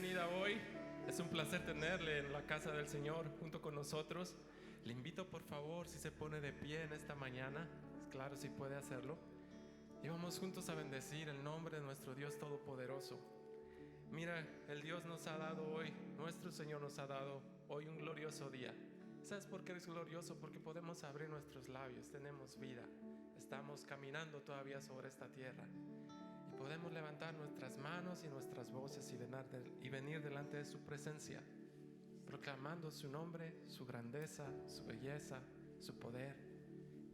bienvenida hoy. Es un placer tenerle en la casa del Señor junto con nosotros. Le invito por favor, si se pone de pie en esta mañana, claro, si puede hacerlo, y vamos juntos a bendecir el nombre de nuestro Dios Todopoderoso. Mira, el Dios nos ha dado hoy, nuestro Señor nos ha dado hoy un glorioso día. ¿Sabes por qué es glorioso? Porque podemos abrir nuestros labios, tenemos vida, estamos caminando todavía sobre esta tierra. Podemos levantar nuestras manos y nuestras voces y venir delante de su presencia, proclamando su nombre, su grandeza, su belleza, su poder.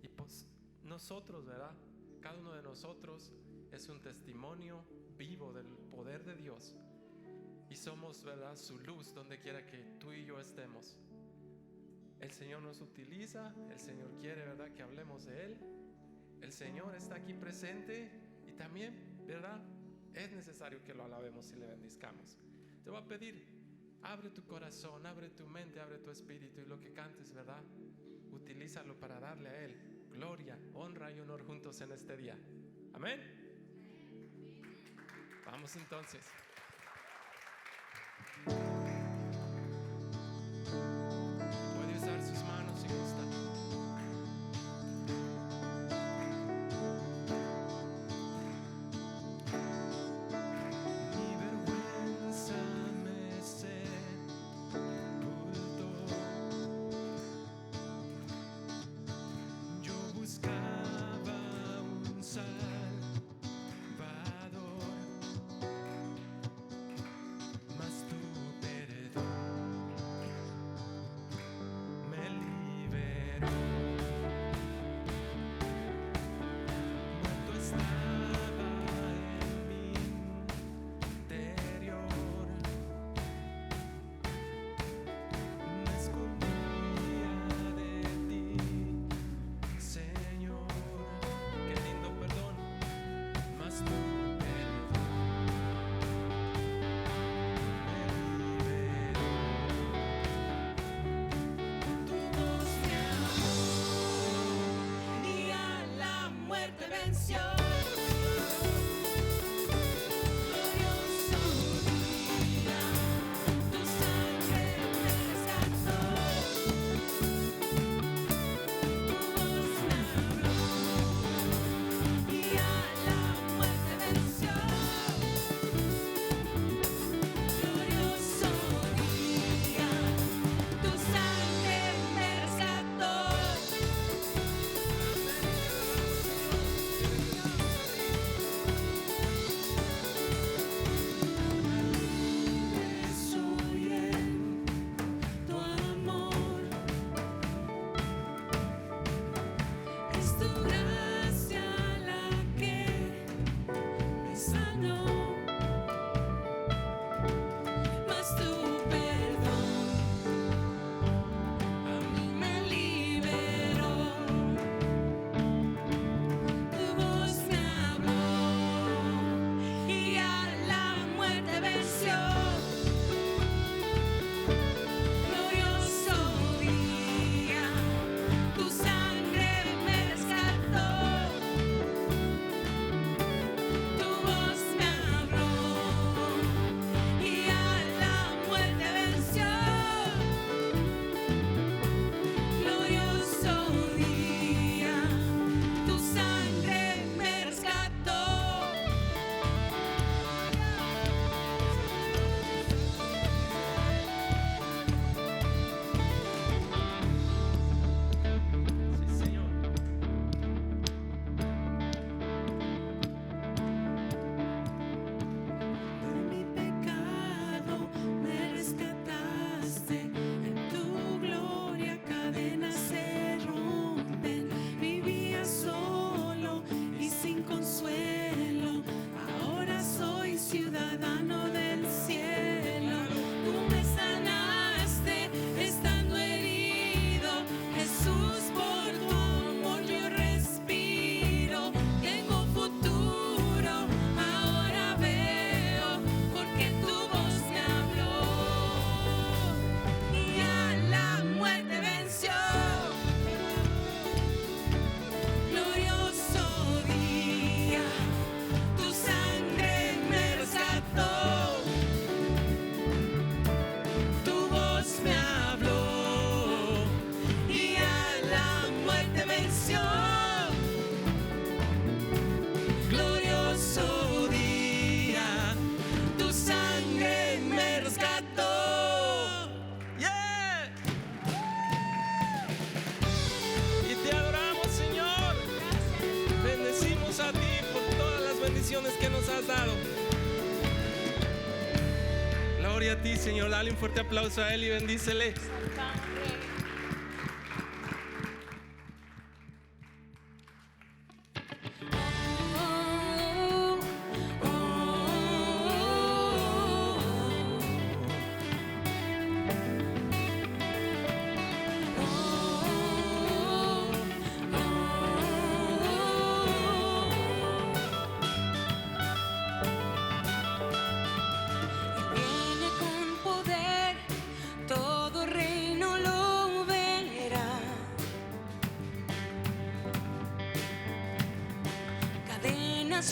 Y pues nosotros, ¿verdad? Cada uno de nosotros es un testimonio vivo del poder de Dios. Y somos, ¿verdad?, su luz donde quiera que tú y yo estemos. El Señor nos utiliza, el Señor quiere, ¿verdad?, que hablemos de Él. El Señor está aquí presente y también, ¿verdad?, es necesario que lo alabemos y le bendizcamos. Te voy a pedir, abre tu corazón, abre tu mente, abre tu espíritu, y lo que cantes, ¿verdad?, utilízalo para darle a Él gloria, honra y honor juntos en este día. Amén. Vamos entonces. Puede usar sus manos si gusta. hemos dado. Gloria a ti, Señor. Dale un fuerte aplauso a Él y bendícele.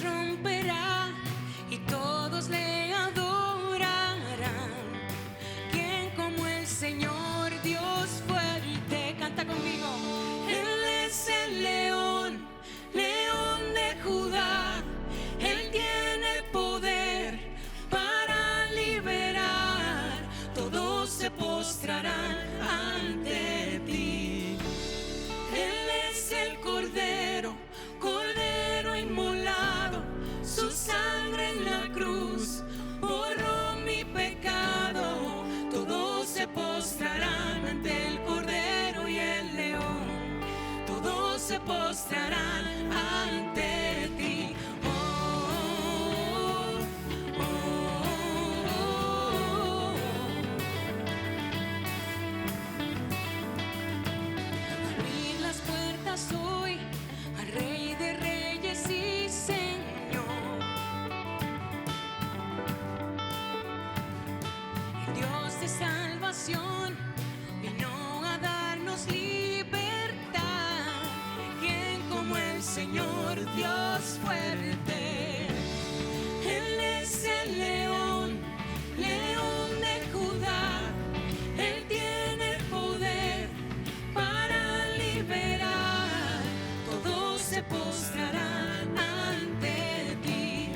Romperá y todos le adorarán. ¿Quién como el Señor, Dios fuerte? Canta conmigo. Él es el león, león de Judá. Él tiene poder para liberar. Todos se postrarán ante ti. Él es el Cordero, Cordero inmolado, su sangre en la cruz borró mi pecado. Todos se postrarán ante el Cordero y el León. Todos se postrarán ante ti. Oh, oh, oh, oh. Abrid las puertas hoy al Rey de Reyes y Señor, el Dios de salvación vino a darnos libertad. ¿Quién como el Señor, Dios fuerte? Él es el león, león de Judá. Él tiene el poder para liberar. Todos se postrarán ante ti.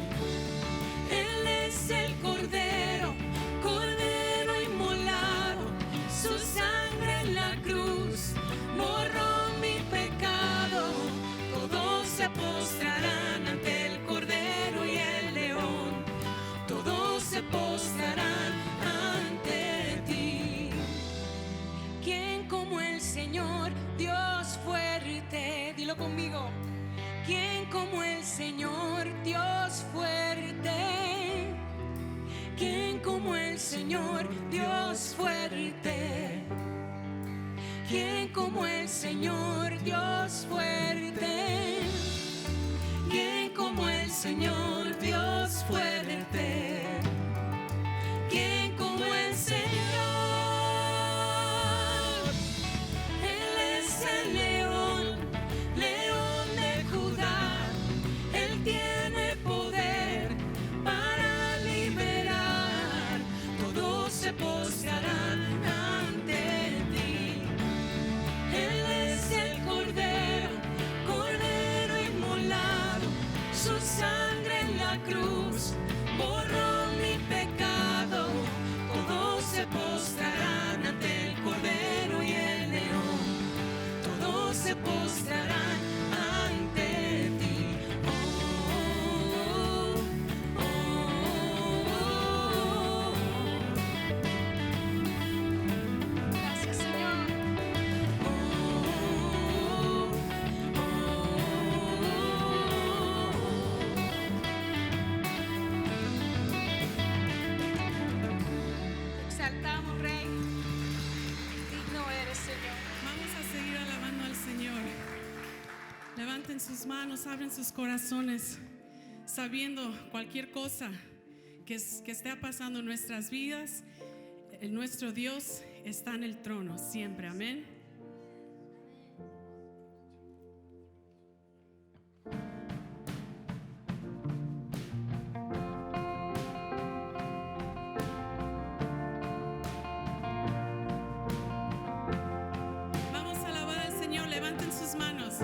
Él es el Cordero, Cordero inmolado, su sangre en la cruz borró mi pecado. Todos se postrarán ante el Cordero y el León. Todos se postrarán ante ti. ¿Quién como el Señor, Dios fuerte? Dilo conmigo. ¿Quién como el Señor, Dios fuerte? ¿Quién como el Señor, Dios fuerte? ¿Quién como el Señor, Dios fuerte? ¿Quién como el Señor, Dios fuerte? ¿Quién como el Señor? Él es el león, león de Judá. Él tiene poder para liberar. Todos se postrarán ante ti. Él es el Cordero, Cordero inmolado, su sangre en la cruz borró mi pecado. Todos se postrarán ante el Cordero y el León. Todos se postrarán ante ti. Oh, oh, oh, oh. Gracias, Señor. Oh, oh, oh. Exaltamos, Rey. Digno eres, Señor. Vamos a seguir alabando al Señor. Levanten sus manos, abren sus corazones, sabiendo cualquier cosa que esté pasando en nuestras vidas, nuestro Dios está en el trono siempre. Amén. Vamos a alabar al Señor. Levanten sus manos.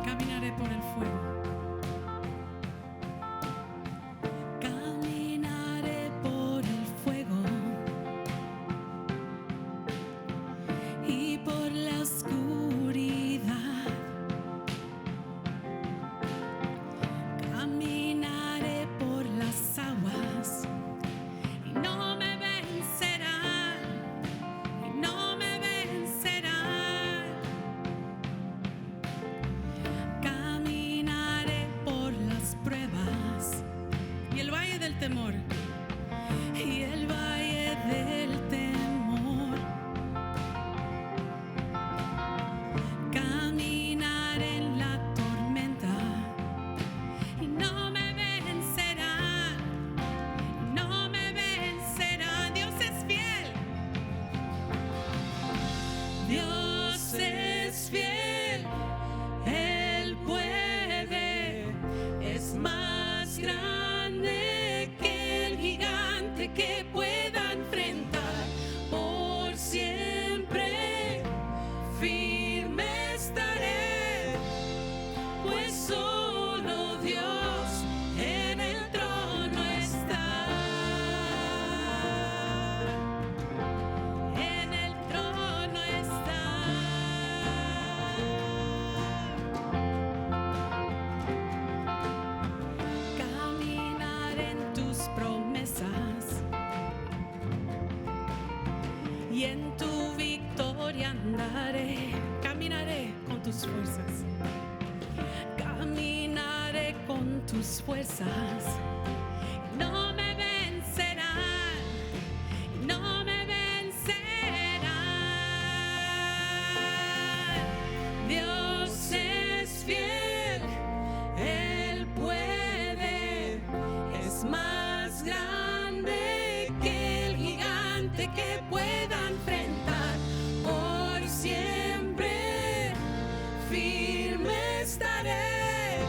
Caminaré por el fuego. con tus fuerzas. No me vencerán, no me vencerán. Dios es fiel, Él puede, es más grande que el gigante que pueda enfrentar. Por siempre firme estaré,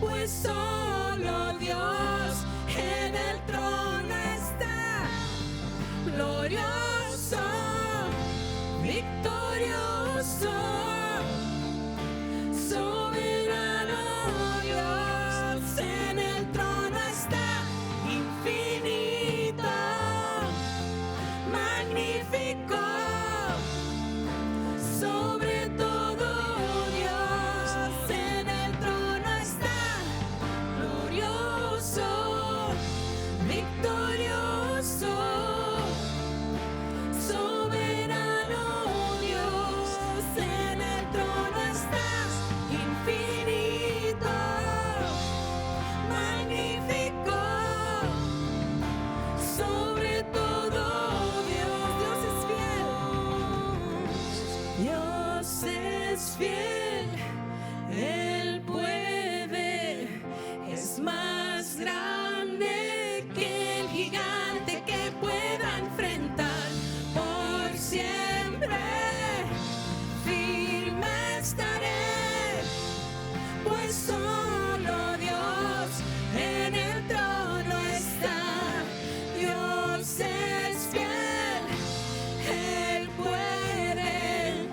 pues solo Dios en el trono está, glorioso, victorioso, soberano Dios en el trono está, infinito, magnífico, sobre todo Dios en el trono está, glorioso, victorioso, soberano Dios en el trono está, infinito, magnífico, sobre todo Dios es fiel, Dios es fiel, Él puede, es más grande que el gigante que pueda enfrentar. Por siempre firme estaré, pues solo Dios en el trono está. Dios es fiel, Él puede,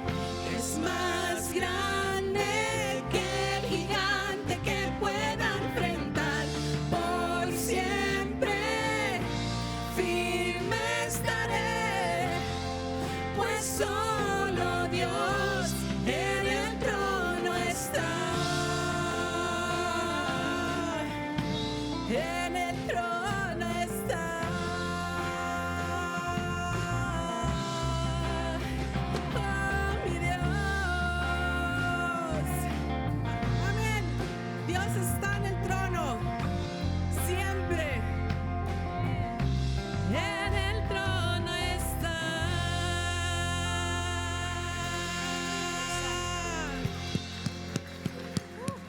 es más grande que el gigante que pueda enfrentar. Por siempre firme estaré, pues solo Dios en el trono está. En el trono está. Oh, mi Dios. Amén. Dios está en el trono. Siempre. En el trono está.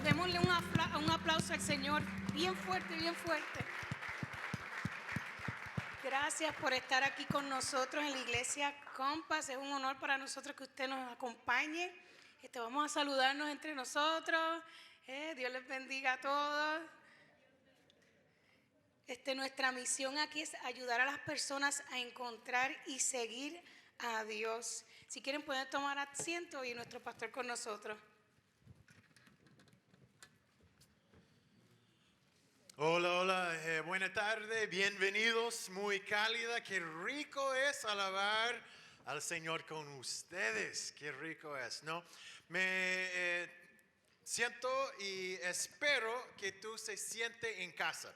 Démosle un aplauso al Señor, bien fuerte, bien fuerte. Gracias por estar aquí con nosotros en la iglesia Compass. Es un honor para nosotros que usted nos acompañe. Vamos a saludarnos entre nosotros. Dios les bendiga a todos. Nuestra misión aquí es ayudar a las personas a encontrar y seguir a Dios. Si quieren pueden tomar asiento y nuestro pastor con nosotros. Hola, hola, buena tarde, bienvenidos, muy cálida, qué rico es alabar al Señor con ustedes, qué rico es, ¿no? Me siento y espero que tú se sientes en casa,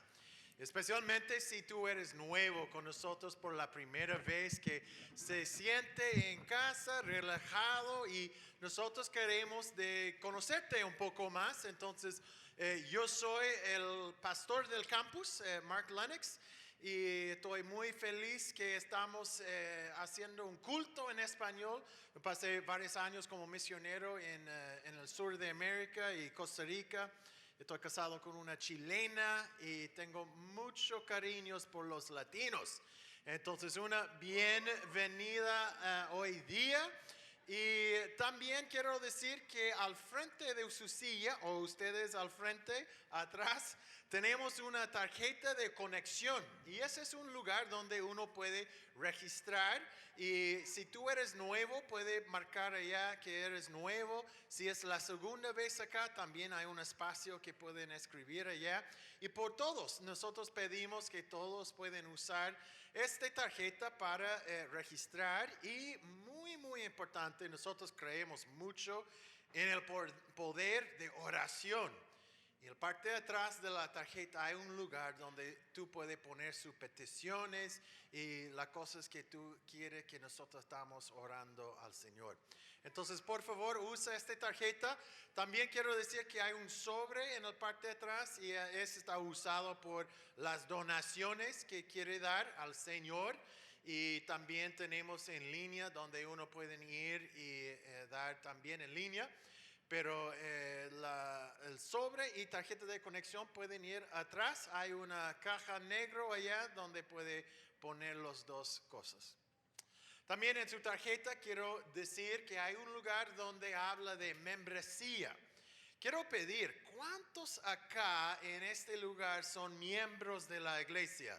especialmente si tú eres nuevo con nosotros por la primera vez, que se siente en casa, relajado, y nosotros queremos de conocerte un poco más. Entonces, yo soy el pastor del campus, Mark Lennox, y estoy muy feliz que estamos haciendo un culto en español. Yo pasé varios años como misionero en el sur de América y Costa Rica. Estoy casado con una chilena y tengo mucho cariño por los latinos. Entonces, una bienvenida hoy día. Y también quiero decir que al frente de su silla, o ustedes al frente, atrás, tenemos una tarjeta de conexión. Y ese es un lugar donde uno puede registrar. Y si tú eres nuevo, puede marcar allá que eres nuevo. Si es la segunda vez acá, también hay un espacio que pueden escribir allá. Y por todos, nosotros pedimos que todos pueden usar esta tarjeta para registrar. Y muy importante, nosotros creemos mucho en el poder de oración. Y en la parte de atrás de la tarjeta hay un lugar donde tú puedes poner sus peticiones y las cosas que tú quieres que nosotros estamos orando al Señor. Entonces, por favor, usa esta tarjeta. También quiero decir que hay un sobre en la parte de atrás y ese está usado por las donaciones que quiere dar al Señor. Y también tenemos en línea donde uno puede ir y dar también en línea. Pero el sobre y tarjeta de conexión pueden ir atrás. Hay una caja negro allá donde puede poner las dos cosas. También en su tarjeta quiero decir que hay un lugar donde habla de membresía. Quiero pedir, ¿cuántos acá en este lugar son miembros de la iglesia?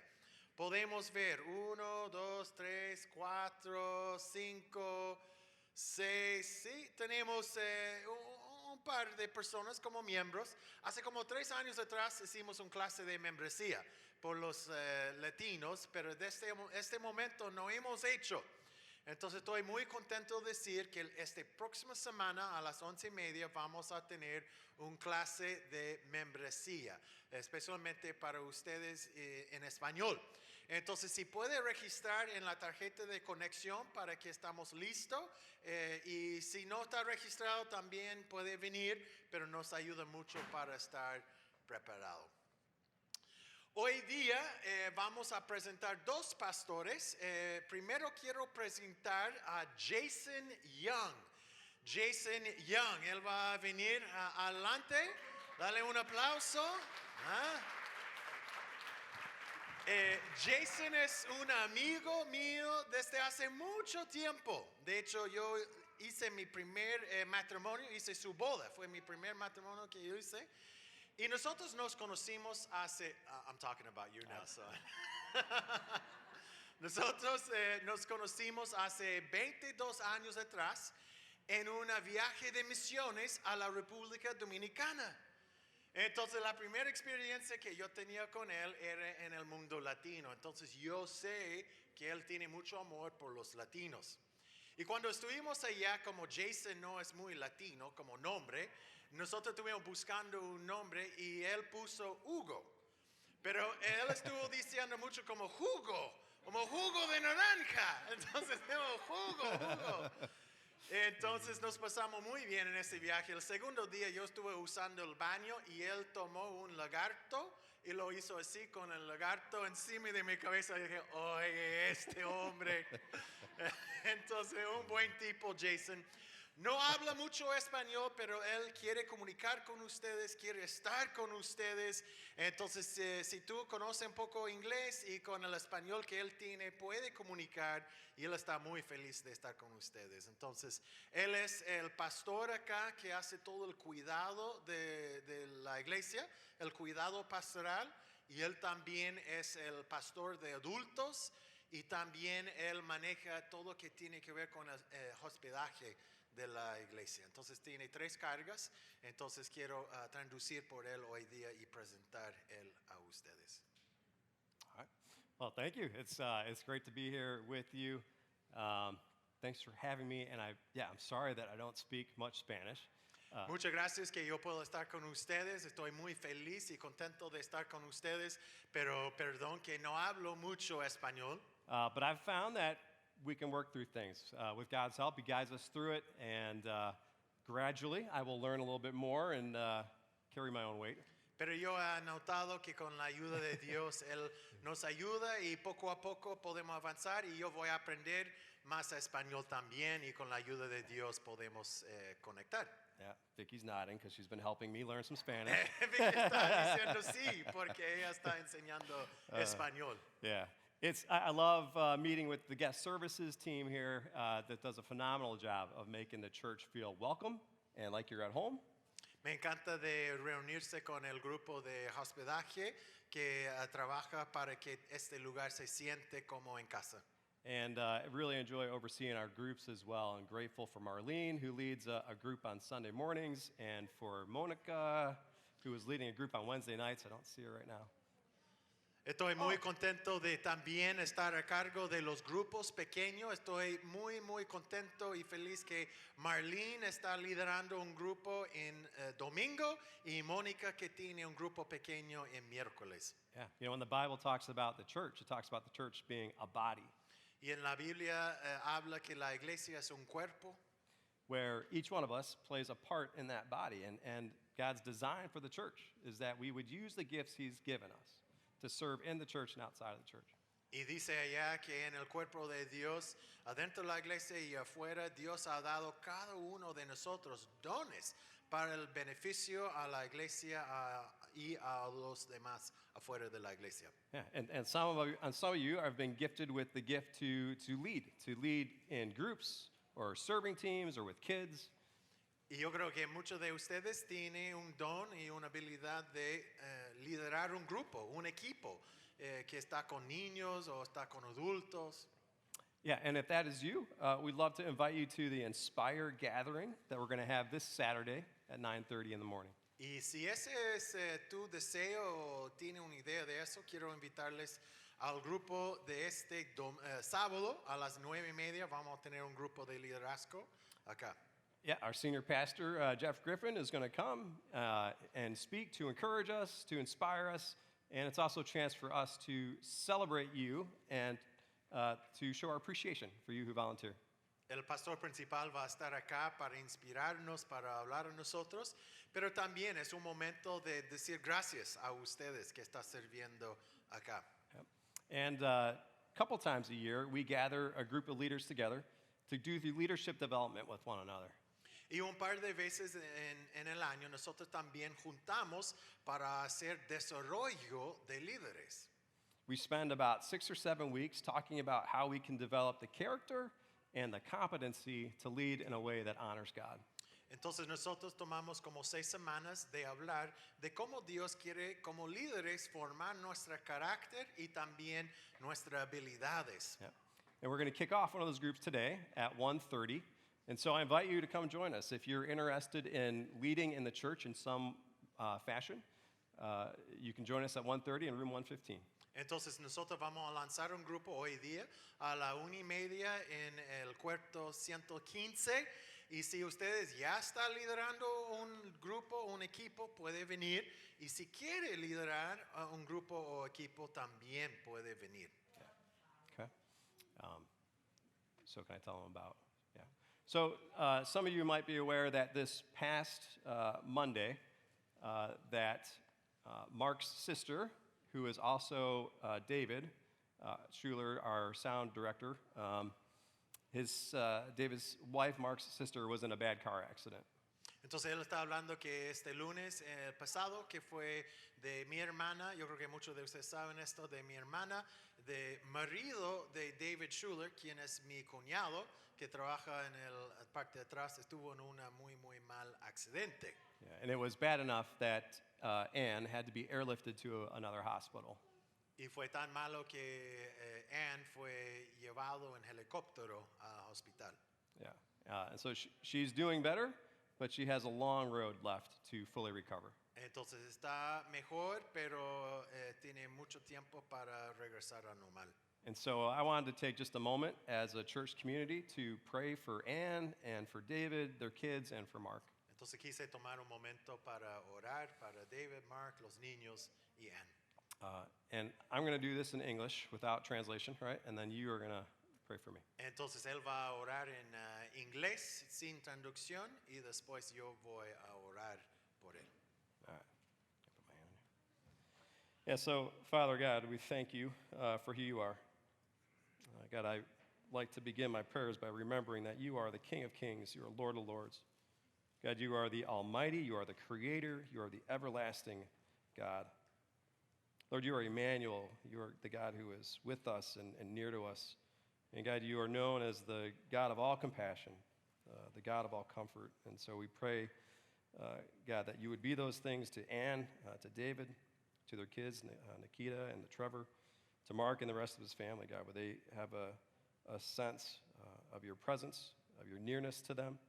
Podemos ver 1, 2, 3, 4, 5, 6. Sí, tenemos un par de personas como miembros. Hace como 3 años atrás hicimos una clase de membresía por los latinos, pero desde este momento no hemos hecho. Entonces estoy muy contento de decir que esta próxima semana a las 11:30 vamos a tener una clase de membresía, especialmente para ustedes en español. Entonces si puede registrar en la tarjeta de conexión para que estamos listos y si no está registrado también puede venir, pero nos ayuda mucho para estar preparado. Hoy día vamos a presentar 2 pastores. Primero quiero presentar a Jason Young. Jason Young, él va a venir adelante. Dale un aplauso. Jason es un amigo mío desde hace mucho tiempo. De hecho, yo hice mi primer matrimonio, hice su boda. Fue mi primer matrimonio que yo hice. Y nosotros nos conocimos hace, I'm talking about you now, son. Nosotros nos conocimos hace 22 años atrás en un viaje de misiones a la República Dominicana. Entonces la primera experiencia que yo tenía con él era en el mundo latino. Entonces yo sé que él tiene mucho amor por los latinos. Y cuando estuvimos allá, como Jason no es muy latino como nombre, nosotros estuvimos buscando un nombre y él puso Hugo. Pero él estuvo diciendo mucho como jugo de naranja. Entonces, jugo. Entonces nos pasamos muy bien en ese viaje. El segundo día yo estuve usando el baño y él tomó un lagarto y lo hizo así con el lagarto encima de mi cabeza. Y dije, oye, este hombre. Entonces, un buen tipo, Jason. No habla mucho español, pero él quiere comunicar con ustedes, quiere estar con ustedes. Entonces, si tú conoces un poco inglés y con el español que él tiene, puede comunicar y él está muy feliz de estar con ustedes. Entonces, él es el pastor acá que hace todo el cuidado de la iglesia, el cuidado pastoral, y él también es el pastor de adultos y también él maneja todo lo que tiene que ver con el hospedaje de la iglesia. Entonces tiene 3 cargas, entonces quiero traducir por él hoy día y presentar él a ustedes. All right. Well, thank you. It's great to be here with you. Thanks for having me, and I'm sorry that I don't speak much Spanish. Muchas gracias que yo puedo estar con ustedes. Estoy muy feliz y contento de estar con ustedes, pero perdón que no hablo mucho español. But I've found that we can work through things. With God's help, He guides us through it, and gradually I will learn a little bit more and carry my own weight. Pero yo he notado que con la ayuda de Dios, Él nos ayuda y poco a poco podemos avanzar y yo voy a aprender más español también y con la ayuda de Dios podemos conectar. Yeah, Vicky's nodding because she's been helping me learn some Spanish. Vicky está diciendo sí porque ella está enseñando español. Yeah. I love meeting with the guest services team here that does a phenomenal job of making the church feel welcome and like you're at home. Me encanta de reunirse con el grupo de hospedaje que trabaja para que este lugar se siente como en casa. And I really enjoy overseeing our groups as well. I'm grateful for Marlene, who leads a group on Sunday mornings, and for Monica, who is leading a group on Wednesday nights. I don't see her right now. Estoy muy contento de también estar a cargo de los grupos pequeños. Estoy muy contento y feliz que Marlene está liderando un grupo en domingo y Mónica que tiene un grupo pequeño en miércoles. Yeah. You know, when the Bible talks about the church, it talks about the church being a body Y en la Biblia habla que la iglesia es un cuerpo where each one of us plays a part in that body. And God's design for the church is that we would use the gifts He's given us to serve in the church and outside of the church. y dice allá que en el cuerpo de Dios, adentro de la iglesia y afuera, Dios ha dado cada uno de nosotros dones para el beneficio a la iglesia y a los demás afuera de la iglesia. Yeah, and some of you have been gifted with the gift to lead in groups or serving teams or with kids. Y yo creo que muchos de ustedes tienen un don y una habilidad de liderar un grupo, un equipo que está con niños o está con adultos. Yeah, and if that is you, we'd love to invite you to the Inspire Gathering that we're going to have this Saturday at 9:30 in the morning. Y si ese es tu deseo o tiene una idea de eso, quiero invitarles al grupo de este sábado a las 9:30. Vamos a tener un grupo de liderazgo acá. Yeah, our senior pastor, Jeff Griffin, is going to come and speak to encourage us, to inspire us, and it's also a chance for us to celebrate you and to show our appreciation for you who volunteer. El pastor principal va a estar acá para inspirarnos, para hablar a nosotros, pero también es un momento de decir gracias a ustedes que están sirviendo acá. And a couple times a year, we gather a group of leaders together to do the leadership development with one another. Y un par de veces en el año nosotros también juntamos para hacer desarrollo de líderes. We spend about 6 or 7 weeks talking about how we can develop the character and the competency to lead in a way that honors God. Entonces nosotros tomamos como 6 semanas de hablar de cómo Dios quiere como líderes formar nuestro carácter y también nuestras habilidades. Yeah. And we're going to kick off one of those groups today at 1:30. And so I invite you to come join us. If you're interested in leading in the church in some fashion, you can join us at 1:30 in room 115. Entonces nosotros vamos a lanzar un grupo hoy día a la 1:30 en el cuarto 115. Y si ustedes ya están liderando un grupo, un equipo, puede venir. Y si quiere liderar un grupo o equipo, también puede venir. Okay. So can I tell them about? Yeah. So some of you might be aware that this past Monday, that Mark's sister, who is also David Schuler, our sound director, David's wife, Mark's sister, was in a bad car accident. Entonces él está hablando que este lunes pasado, que fue de mi hermana, yo creo que muchos de ustedes saben esto, de mi hermana, de marido de David Schuler, quien es mi cuñado, que trabaja en el parte de atrás, estuvo en un muy mal accidente. Yeah, and it was bad enough that Anne had to be airlifted to another hospital. Y fue tan malo que Anne fue llevado en helicóptero al hospital. Yeah, and so she's doing better, but she has a long road left to fully recover. Entonces está mejor, pero tiene mucho tiempo para regresar a normal. And so I wanted to take just a moment as a church community to pray for Anne and for David, their kids, and for Mark. Entonces quise tomar un momento para orar para David, Mark, los niños y Anne. And I'm going to do this in English without translation, right? And then you are going to pray for me. Entonces él va a orar en inglés sin traducción y después yo voy a orar por él. All right. I'll put my hand on here. Yeah, so Father God, we thank you for who you are. God, I like to begin my prayers by remembering that you are the King of Kings, you are Lord of Lords. God, you are the Almighty, you are the Creator, you are the everlasting God. Lord, you are Emmanuel. You are the God who is with us and near to us. And God, you are known as the God of all compassion, the God of all comfort. And so we pray, God, that you would be those things to Anne, to David, to their kids, Nikita and Trevor, to Mark and the rest of his family, God, where they have a sense of your presence, of your nearness to them.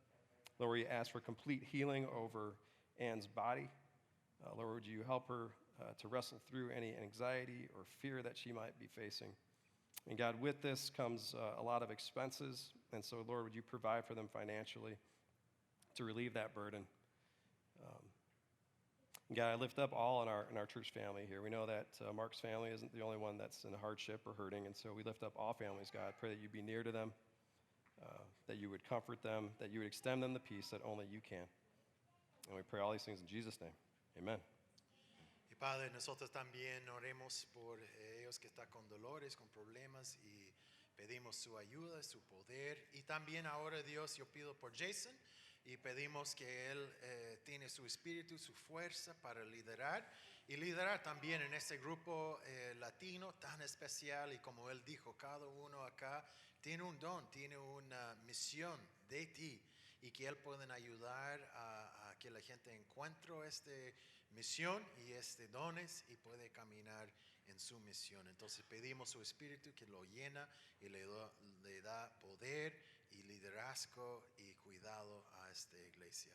Lord, we ask for complete healing over Anne's body. Lord, would you help her to wrestle through any anxiety or fear that she might be facing. And God, with this comes a lot of expenses. And so, Lord, would you provide for them financially to relieve that burden? God, I lift up all in our church family here. We know that Mark's family isn't the only one that's in hardship or hurting, and so we lift up all families, God. Pray that you be near to them, that you would comfort them, that you would extend them the peace that only you can. And we pray all these things in Jesus' name. Amen. Y Padre, nosotros también oremos por ellos que están con dolores, con problemas, y pedimos su ayuda, su poder. Y también ahora, Dios, yo pido por Jason, y pedimos que él tiene su espíritu, su fuerza para liderar, y liderar también en este grupo latino tan especial. Y como él dijo, cada uno acá tiene un don, tiene una misión de ti, y que él pueda ayudar a que la gente encuentre esta misión y dones y puede caminar en su misión. Entonces pedimos su espíritu que lo llena y le da poder y liderazgo y cuidado a esta iglesia.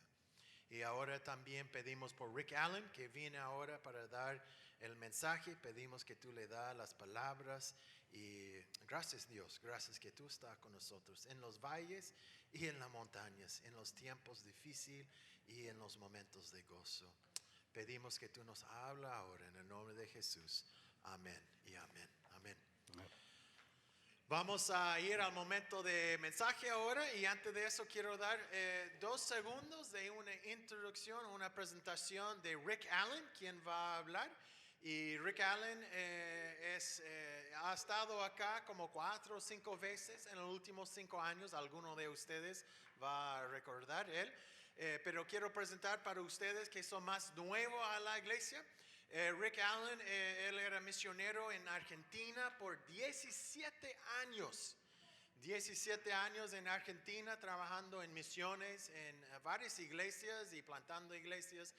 Y ahora también pedimos por Rick Allen, que viene ahora para dar el mensaje. Pedimos que tú le das las palabras. Y gracias, Dios, gracias que tú estás con nosotros en los valles y en las montañas, en los tiempos difíciles y en los momentos de gozo. Pedimos que tú nos habla ahora en el nombre de Jesús. Amén y amén. Amén. Amén. Vamos a ir al momento de mensaje ahora, y antes de eso quiero dar 2 segundos de una introducción, una presentación de Rick Allen, quien va a hablar. Y Rick Allen ha estado acá como 4 o 5 veces en los últimos 5 años. Alguno de ustedes va a recordar él. Pero quiero presentar para ustedes que son más nuevos a la iglesia. Rick Allen, él era misionero en Argentina por 17 años. 17 años en Argentina trabajando en misiones en varias iglesias y plantando iglesias.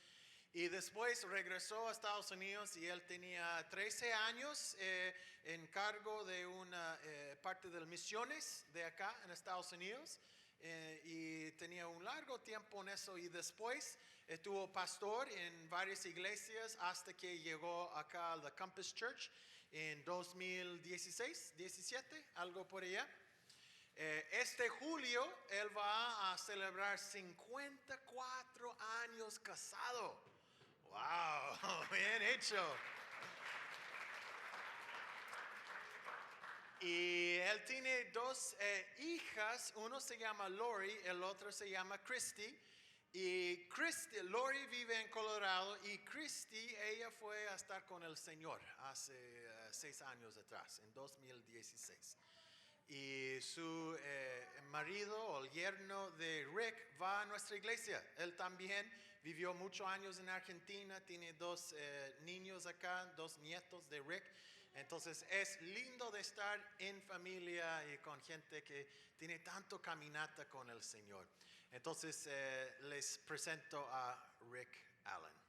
Y después regresó a Estados Unidos y él tenía 13 años en cargo de una parte de las misiones de acá en Estados Unidos. Y tenía un largo tiempo en eso, y después estuvo pastor en varias iglesias hasta que llegó acá a la Compass Church en 2016, 17, algo por allá. Este julio él va a celebrar 54 años casado. ¡Wow! Bien hecho. Y él tiene 2 hijas, uno se llama Lori, el otro se llama Christy. Y Lori vive en Colorado, y Christy, ella fue a estar con el Señor hace 6 años atrás, en 2016. Y su marido o el yerno de Rick va a nuestra iglesia. Él también vivió muchos años en Argentina, tiene 2 niños acá, 2 nietos de Rick. Entonces es lindo de estar en familia y con gente que tiene tanto caminata con el Señor. Entonces les presento a Rick Allen.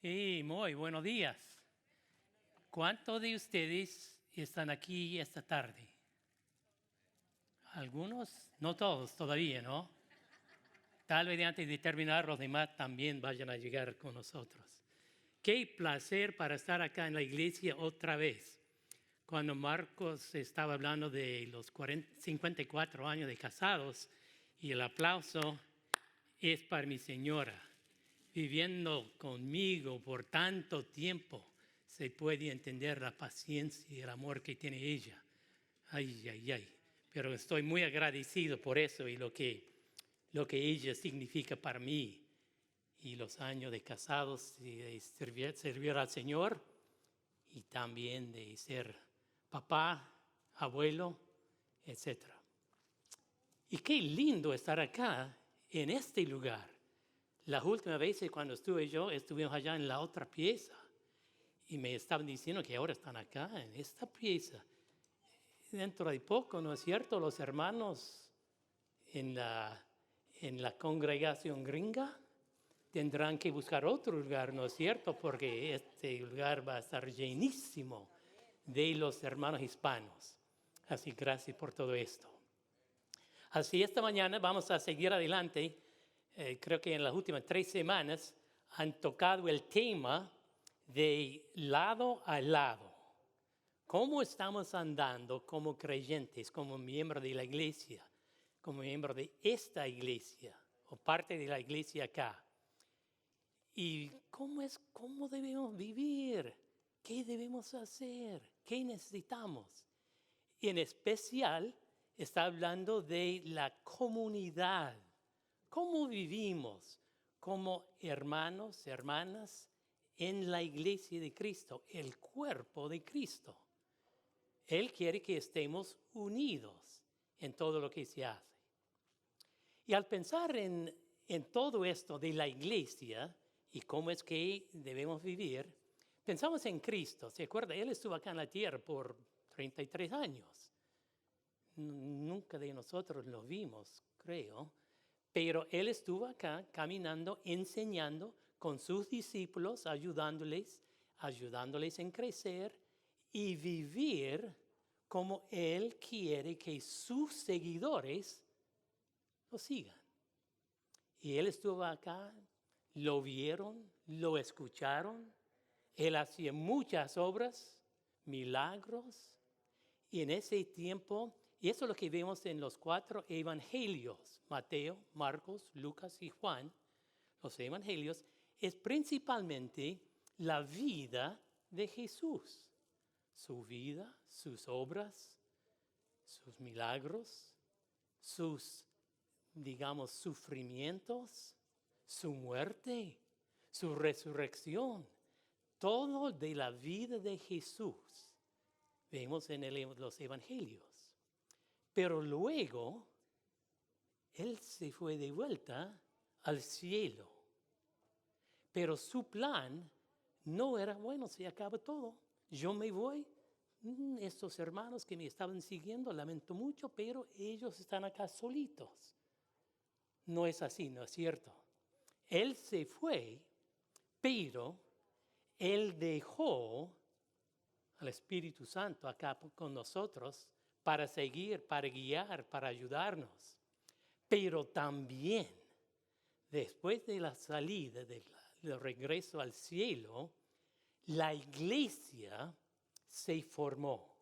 Y muy buenos días. ¿Cuántos de ustedes están aquí esta tarde? Algunos, no todos todavía, ¿no? Tal vez antes de terminar los demás también vayan a llegar con nosotros. Qué placer para estar acá en la iglesia otra vez. Cuando Marcos estaba hablando de los 54 años de casados, y el aplauso es para mi señora. Viviendo conmigo por tanto tiempo, se puede entender la paciencia y el amor que tiene ella. Ay, ay, ay. Pero estoy muy agradecido por eso y lo que ella significa para mí. Y los años de casados, y de servir al Señor, y también de ser papá, abuelo, etc. Y qué lindo estar acá en este lugar. Las últimas veces cuando estuvimos allá en la otra pieza y me estaban diciendo que ahora están acá en esta pieza. Dentro de poco, ¿no es cierto? Los hermanos en la congregación gringa tendrán que buscar otro lugar, ¿no es cierto? Porque este lugar va a estar llenísimo de los hermanos hispanos. Así, gracias por todo esto. Así, esta mañana vamos a seguir adelante. Creo que en las últimas 3 semanas han tocado el tema de lado a lado. ¿Cómo estamos andando como creyentes, como miembros de la iglesia, como miembros de esta iglesia o parte de la iglesia acá? ¿Y cómo debemos vivir? ¿Qué debemos hacer? ¿Qué necesitamos? Y en especial está hablando de la comunidad. ¿Cómo vivimos como hermanos, hermanas en la iglesia de Cristo, el cuerpo de Cristo? Él quiere que estemos unidos en todo lo que se hace. Y al pensar en todo esto de la iglesia y cómo es que debemos vivir, pensamos en Cristo. ¿Se acuerda? Él estuvo acá en la tierra por 33 años. Nunca de nosotros lo vimos, creo. Pero Él estuvo acá caminando, enseñando con sus discípulos, ayudándoles en crecer y vivir como Él quiere que sus seguidores lo sigan. Y Él estuvo acá, lo vieron, lo escucharon. Él hacía muchas obras, milagros. Y en ese tiempo, y eso es lo que vemos en los 4 evangelios, Mateo, Marcos, Lucas y Juan, los evangelios, es principalmente la vida de Jesús. Su vida, sus obras, sus milagros, sus, digamos, sufrimientos, su muerte, su resurrección. Todo de la vida de Jesús vemos en los evangelios. Pero luego, Él se fue de vuelta al cielo. Pero su plan no era, bueno, se acaba todo. Yo me voy. Estos hermanos que me estaban siguiendo, lamento mucho, pero ellos están acá solitos. No es así, ¿no es cierto? Él se fue, pero Él dejó al Espíritu Santo acá con nosotros para seguir, para guiar, para ayudarnos. Pero también, después de la salida, del regreso al cielo, la iglesia se formó.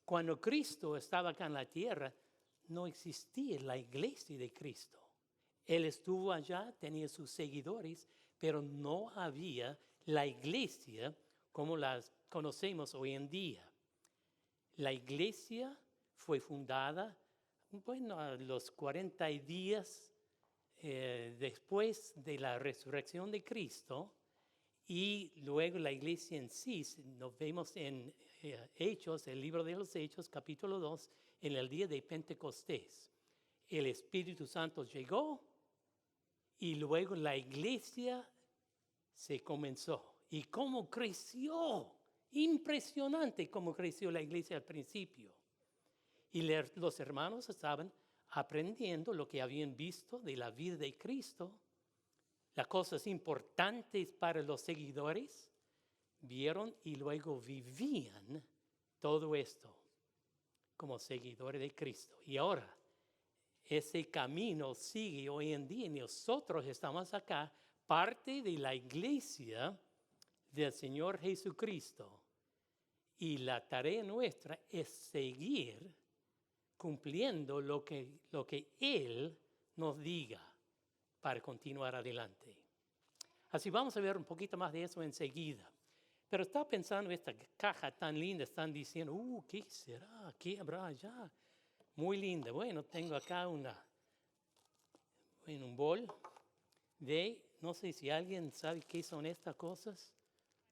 Cuando Cristo estaba acá en la tierra, no existía la iglesia de Cristo. Él estuvo allá, tenía sus seguidores, pero no había la iglesia como las conocemos hoy en día. La iglesia fue fundada, bueno, a los 40 días después de la resurrección de Cristo, y luego la iglesia en sí, nos vemos en Hechos, el libro de los Hechos, capítulo 2, en el día de Pentecostés. El Espíritu Santo llegó y luego la iglesia se comenzó. ¿Y cómo creció? Impresionante cómo creció la iglesia al principio. Y los hermanos estaban aprendiendo lo que habían visto de la vida de Cristo, las cosas importantes para los seguidores, vieron y luego vivían todo esto como seguidores de Cristo. Y ahora, ese camino sigue hoy en día y nosotros estamos acá, parte de la iglesia del Señor Jesucristo. Y la tarea nuestra es seguir cumpliendo lo que Él nos diga para continuar adelante. Así vamos a ver un poquito más de eso enseguida. Pero estaba pensando esta caja tan linda, están diciendo, ¿qué será? ¿Qué habrá allá? Muy linda. Bueno, tengo acá un bol de, no sé si alguien sabe qué son estas cosas.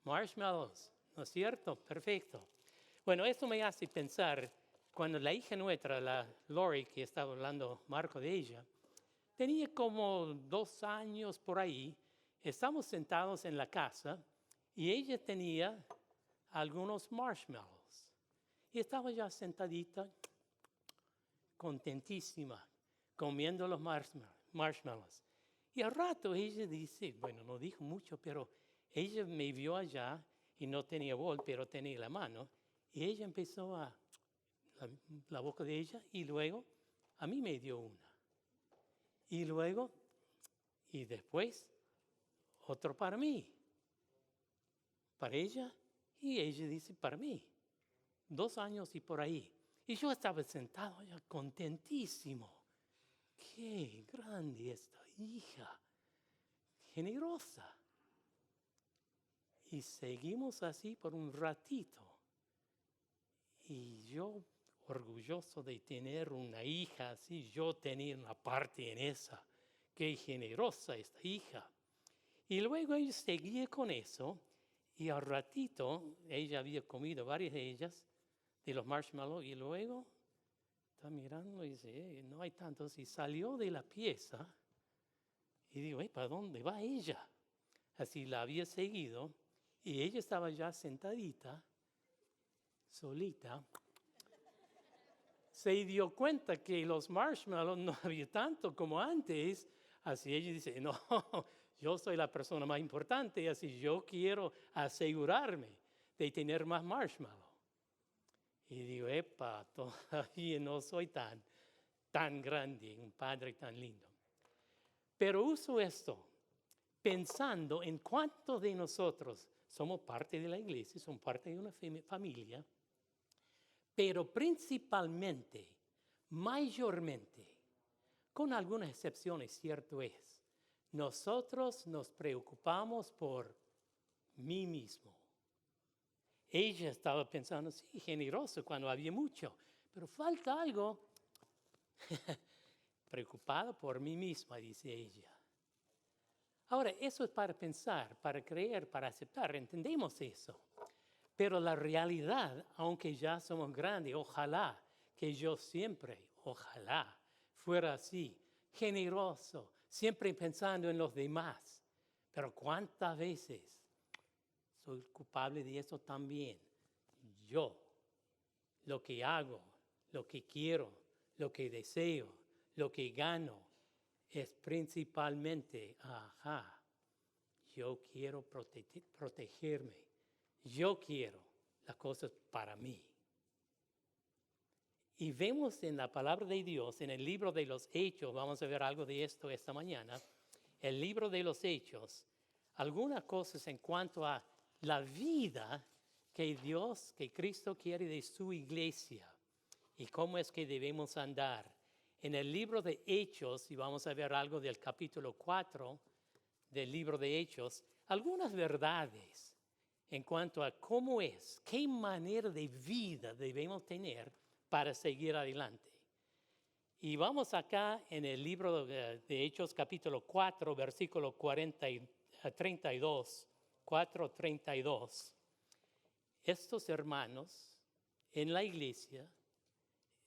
Marshmallows, ¿no es cierto? Perfecto. Bueno, esto me hace pensar, cuando la hija nuestra, la Lori, que estaba hablando Marco de ella, tenía como 2 años por ahí. Estamos sentados en la casa y ella tenía algunos marshmallows. Y estaba ya sentadita, contentísima, comiendo los marshmallows. Y al rato ella dice, bueno, no dijo mucho, pero ella me vio allá y no tenía bol, pero tenía la mano. Y ella empezó la boca de ella y luego a mí me dio una. Y luego, y después, otro para mí. Para ella, y ella dice para mí. 2 años y por ahí. Y yo estaba sentado ya contentísimo. Qué grande esta hija, generosa. Y seguimos así por un ratito. Y yo, orgulloso de tener una hija así, yo tenía una parte en esa. Qué generosa esta hija. Y luego ella seguía con eso. Y al ratito, ella había comido varias de ellas, de los marshmallows, y luego está mirando y dice, no hay tantos. Y salió de la pieza y digo, ¿para dónde va ella? Así la había seguido y ella estaba ya sentadita, solita. Se dio cuenta que los marshmallows no había tanto como antes. Así ella dice, no, yo soy la persona más importante, así yo quiero asegurarme de tener más marshmallows. Y digo, todavía no soy tan grande, un padre tan lindo. Pero uso esto pensando en cuántos de nosotros somos parte de la iglesia, somos parte de una familia, pero principalmente, mayormente, con algunas excepciones, cierto es, nosotros nos preocupamos por mí mismo. Ella estaba pensando, sí, generoso cuando había mucho, pero falta algo. Preocupada por mí misma, dice ella. Ahora, eso es para pensar, para creer, para aceptar, entendemos eso. Pero la realidad, aunque ya somos grandes, ojalá que yo siempre, ojalá fuera así, generoso, siempre pensando en los demás. Pero ¿cuántas veces soy culpable de eso también? Yo, lo que hago, lo que quiero, lo que deseo, lo que gano, es principalmente, yo quiero protegerme. Yo quiero las cosas para mí. Y vemos en la palabra de Dios, en el libro de los Hechos, vamos a ver algo de esto esta mañana, el libro de los Hechos, algunas cosas en cuanto a la vida que Cristo quiere de su iglesia y cómo es que debemos andar. En el libro de Hechos, y vamos a ver algo del capítulo 4 del libro de Hechos, algunas verdades en cuanto a cómo es, qué manera de vida debemos tener para seguir adelante. Y vamos acá en el libro de Hechos, capítulo 4, versículo 32, 4:32. Estos hermanos en la iglesia,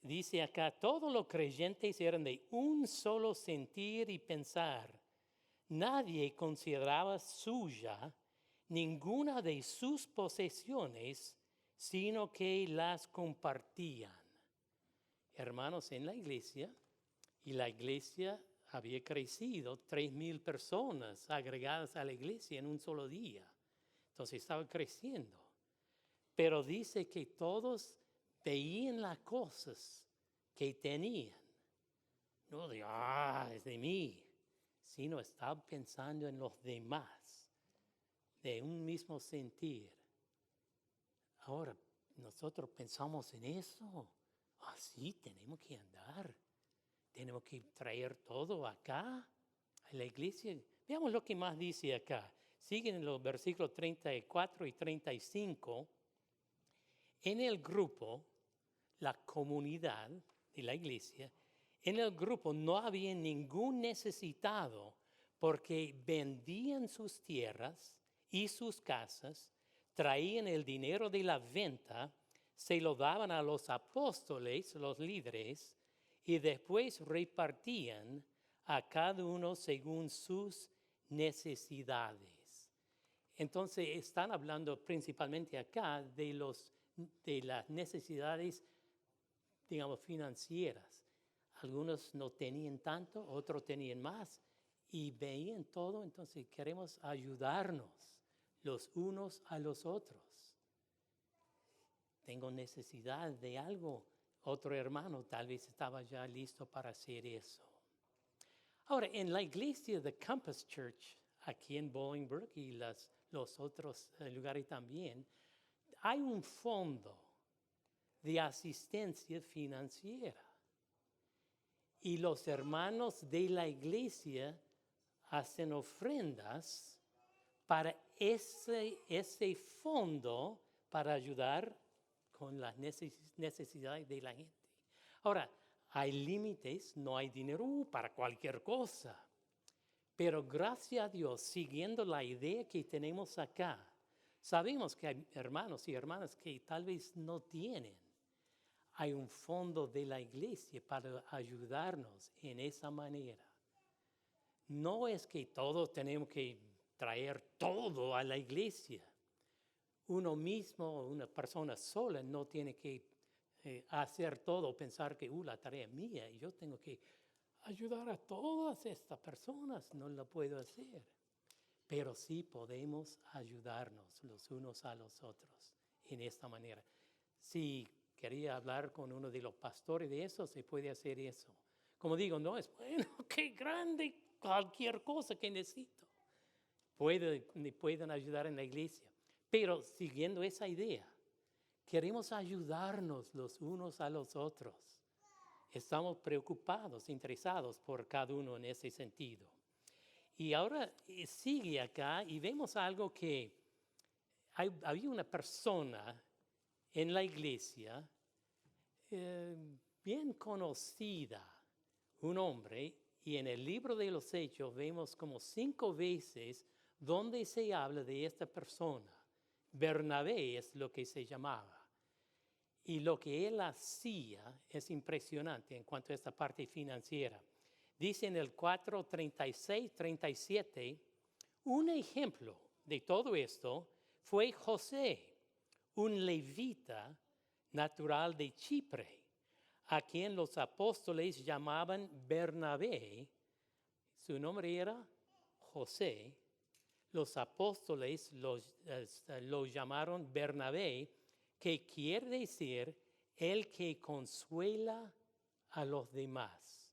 dice acá, todos los creyentes eran de un solo sentir y pensar. Nadie consideraba suya ninguna de sus posesiones, sino que las compartían. Hermanos en la iglesia, y la iglesia había crecido, 3,000 personas agregadas a la iglesia en un solo día. Entonces estaba creciendo. Pero dice que todos veían las cosas que tenían. No de, es de mí, sino estaban pensando en los demás, de un mismo sentir. Ahora, nosotros pensamos en eso. Sí, tenemos que andar. Tenemos que traer todo acá, a la iglesia. Veamos lo que más dice acá. Siguen los versículos 34 y 35. En el grupo, la comunidad de la iglesia, en el grupo no había ningún necesitado porque vendían sus tierras y sus casas, traían el dinero de la venta, se lo daban a los apóstoles, los líderes, y después repartían a cada uno según sus necesidades. Entonces están hablando principalmente acá de las necesidades, digamos, financieras. Algunos no tenían tanto, otros tenían más y veían todo, entonces queremos ayudarnos los unos a los otros. Tengo necesidad de algo, otro hermano tal vez estaba ya listo para hacer eso. Ahora, en la iglesia de Compass Church, aquí en Bolingbrook y los otros lugares también, hay un fondo de asistencia financiera. Y los hermanos de la iglesia hacen ofrendas para ese fondo para ayudar con las necesidades de la gente. Ahora, hay límites, no hay dinero para cualquier cosa. Pero gracias a Dios, siguiendo la idea que tenemos acá, sabemos que hay hermanos y hermanas que tal vez no tienen. Hay un fondo de la iglesia para ayudarnos en esa manera. No es que todos tenemos que traer todo a la iglesia. Uno mismo, una persona sola, no tiene que hacer todo, pensar que la tarea es mía y yo tengo que ayudar a todas estas personas. No lo puedo hacer. Pero sí podemos ayudarnos los unos a los otros en esta manera. Si quería hablar con uno de los pastores de eso, se puede hacer eso. Como digo, no es, bueno, qué grande, cualquier cosa que necesito. Pueden ayudar en la iglesia. Pero siguiendo esa idea, queremos ayudarnos los unos a los otros. Estamos preocupados, interesados por cada uno en ese sentido. Y ahora sigue acá y vemos algo que había una persona en la iglesia bien conocida, un hombre, y en el libro de los Hechos vemos como 5 veces donde se habla de esta persona. Bernabé es lo que se llamaba. Y lo que él hacía es impresionante en cuanto a esta parte financiera. Dice en el 4:36-37, un ejemplo de todo esto fue José, un levita natural de Chipre, a quien los apóstoles llamaban Bernabé. Su nombre era José. Los apóstoles lo llamaron Bernabé, que quiere decir el que consuela a los demás.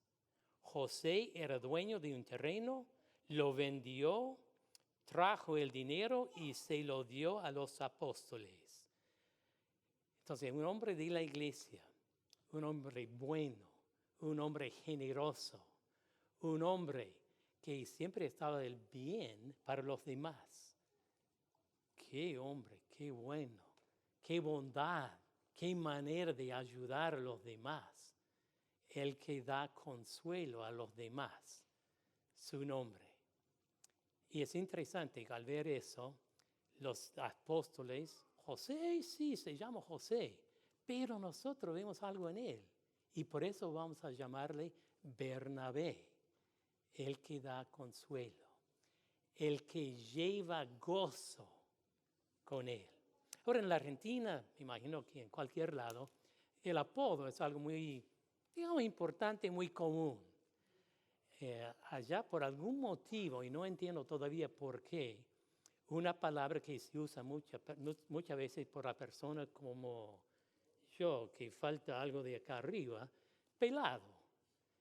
José era dueño de un terreno, lo vendió, trajo el dinero y se lo dio a los apóstoles. Entonces, un hombre de la iglesia, un hombre bueno, un hombre generoso, un hombre que siempre estaba del bien para los demás. Qué hombre, qué bueno, qué bondad, qué manera de ayudar a los demás. El que da consuelo a los demás, su nombre. Y es interesante al ver eso, los apóstoles, José, sí, se llama José, pero nosotros vemos algo en él. Y por eso vamos a llamarle Bernabé, el que da consuelo, el que lleva gozo con él. Ahora en la Argentina, me imagino que en cualquier lado, el apodo es algo muy, digamos, importante, muy común. Allá por algún motivo, y no entiendo todavía por qué, una palabra que se usa muchas veces por la persona como yo, que falta algo de acá arriba, pelado.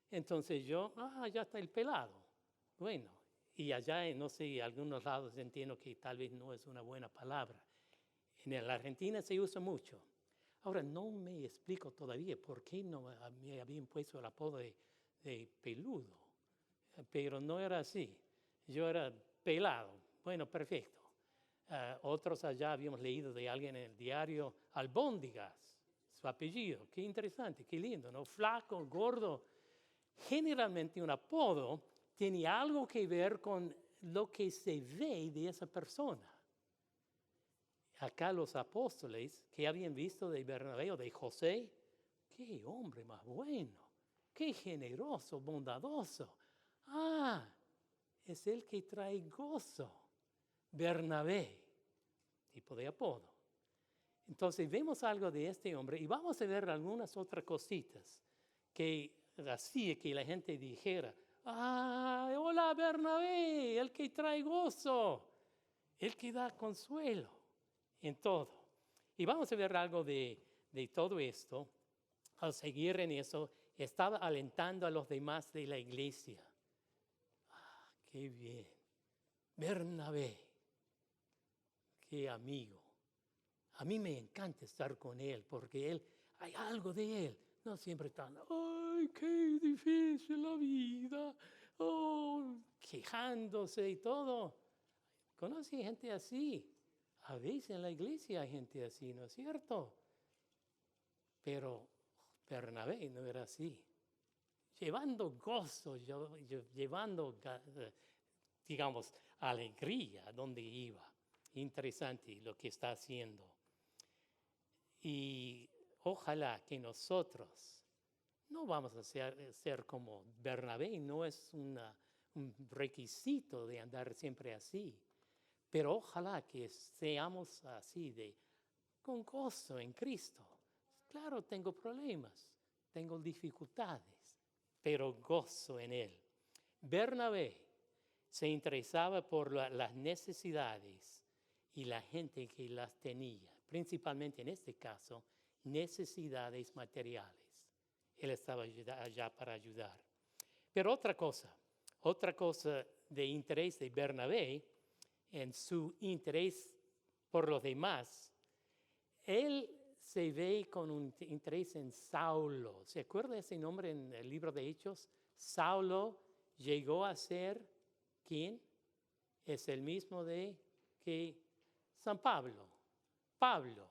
Entonces yo, ya está el pelado. Bueno, y allá, no sé, en algunos lados entiendo que tal vez no es una buena palabra. En la Argentina se usa mucho. Ahora, no me explico todavía por qué no me habían puesto el apodo de peludo. Pero no era así. Yo era pelado. Bueno, perfecto. Otros allá habíamos leído de alguien en el diario, Albóndigas, su apellido. Qué interesante, qué lindo, ¿no? Flaco, gordo. Generalmente un apodo tiene algo que ver con lo que se ve de esa persona. Acá los apóstoles que habían visto de Bernabé o de José, qué hombre más bueno, qué generoso, bondadoso. Ah, es el que trae gozo, Bernabé, tipo de apodo. Entonces vemos algo de este hombre y vamos a ver algunas otras cositas que hacía que la gente dijera, ah, hola Bernabé, el que trae gozo, el que da consuelo en todo. Y vamos a ver algo de todo esto. Al seguir en eso, estaba alentando a los demás de la iglesia. Ah, qué bien. Bernabé, qué amigo. A mí me encanta estar con él porque hay algo de él. No siempre están, ay, qué difícil la vida, oh, quejándose y todo. Conocí gente así. A veces en la iglesia hay gente así, ¿no es cierto? Pero Bernabé no era así. Llevando gozo, llevando, digamos, alegría donde iba. Interesante lo que está haciendo. Y ojalá que nosotros no vamos a ser como Bernabé, no es un requisito de andar siempre así, pero ojalá que seamos así, con gozo en Cristo. Claro, tengo problemas, tengo dificultades, pero gozo en Él. Bernabé se interesaba por las necesidades y la gente que las tenía, principalmente en este caso, necesidades materiales. Él estaba allá para ayudar. Pero otra cosa de interés de Bernabé, en su interés por los demás, él se ve con un interés en Saulo. ¿Se acuerda ese nombre en el libro de Hechos? Saulo llegó a ser, ¿quién? Es el mismo que San Pablo. Pablo.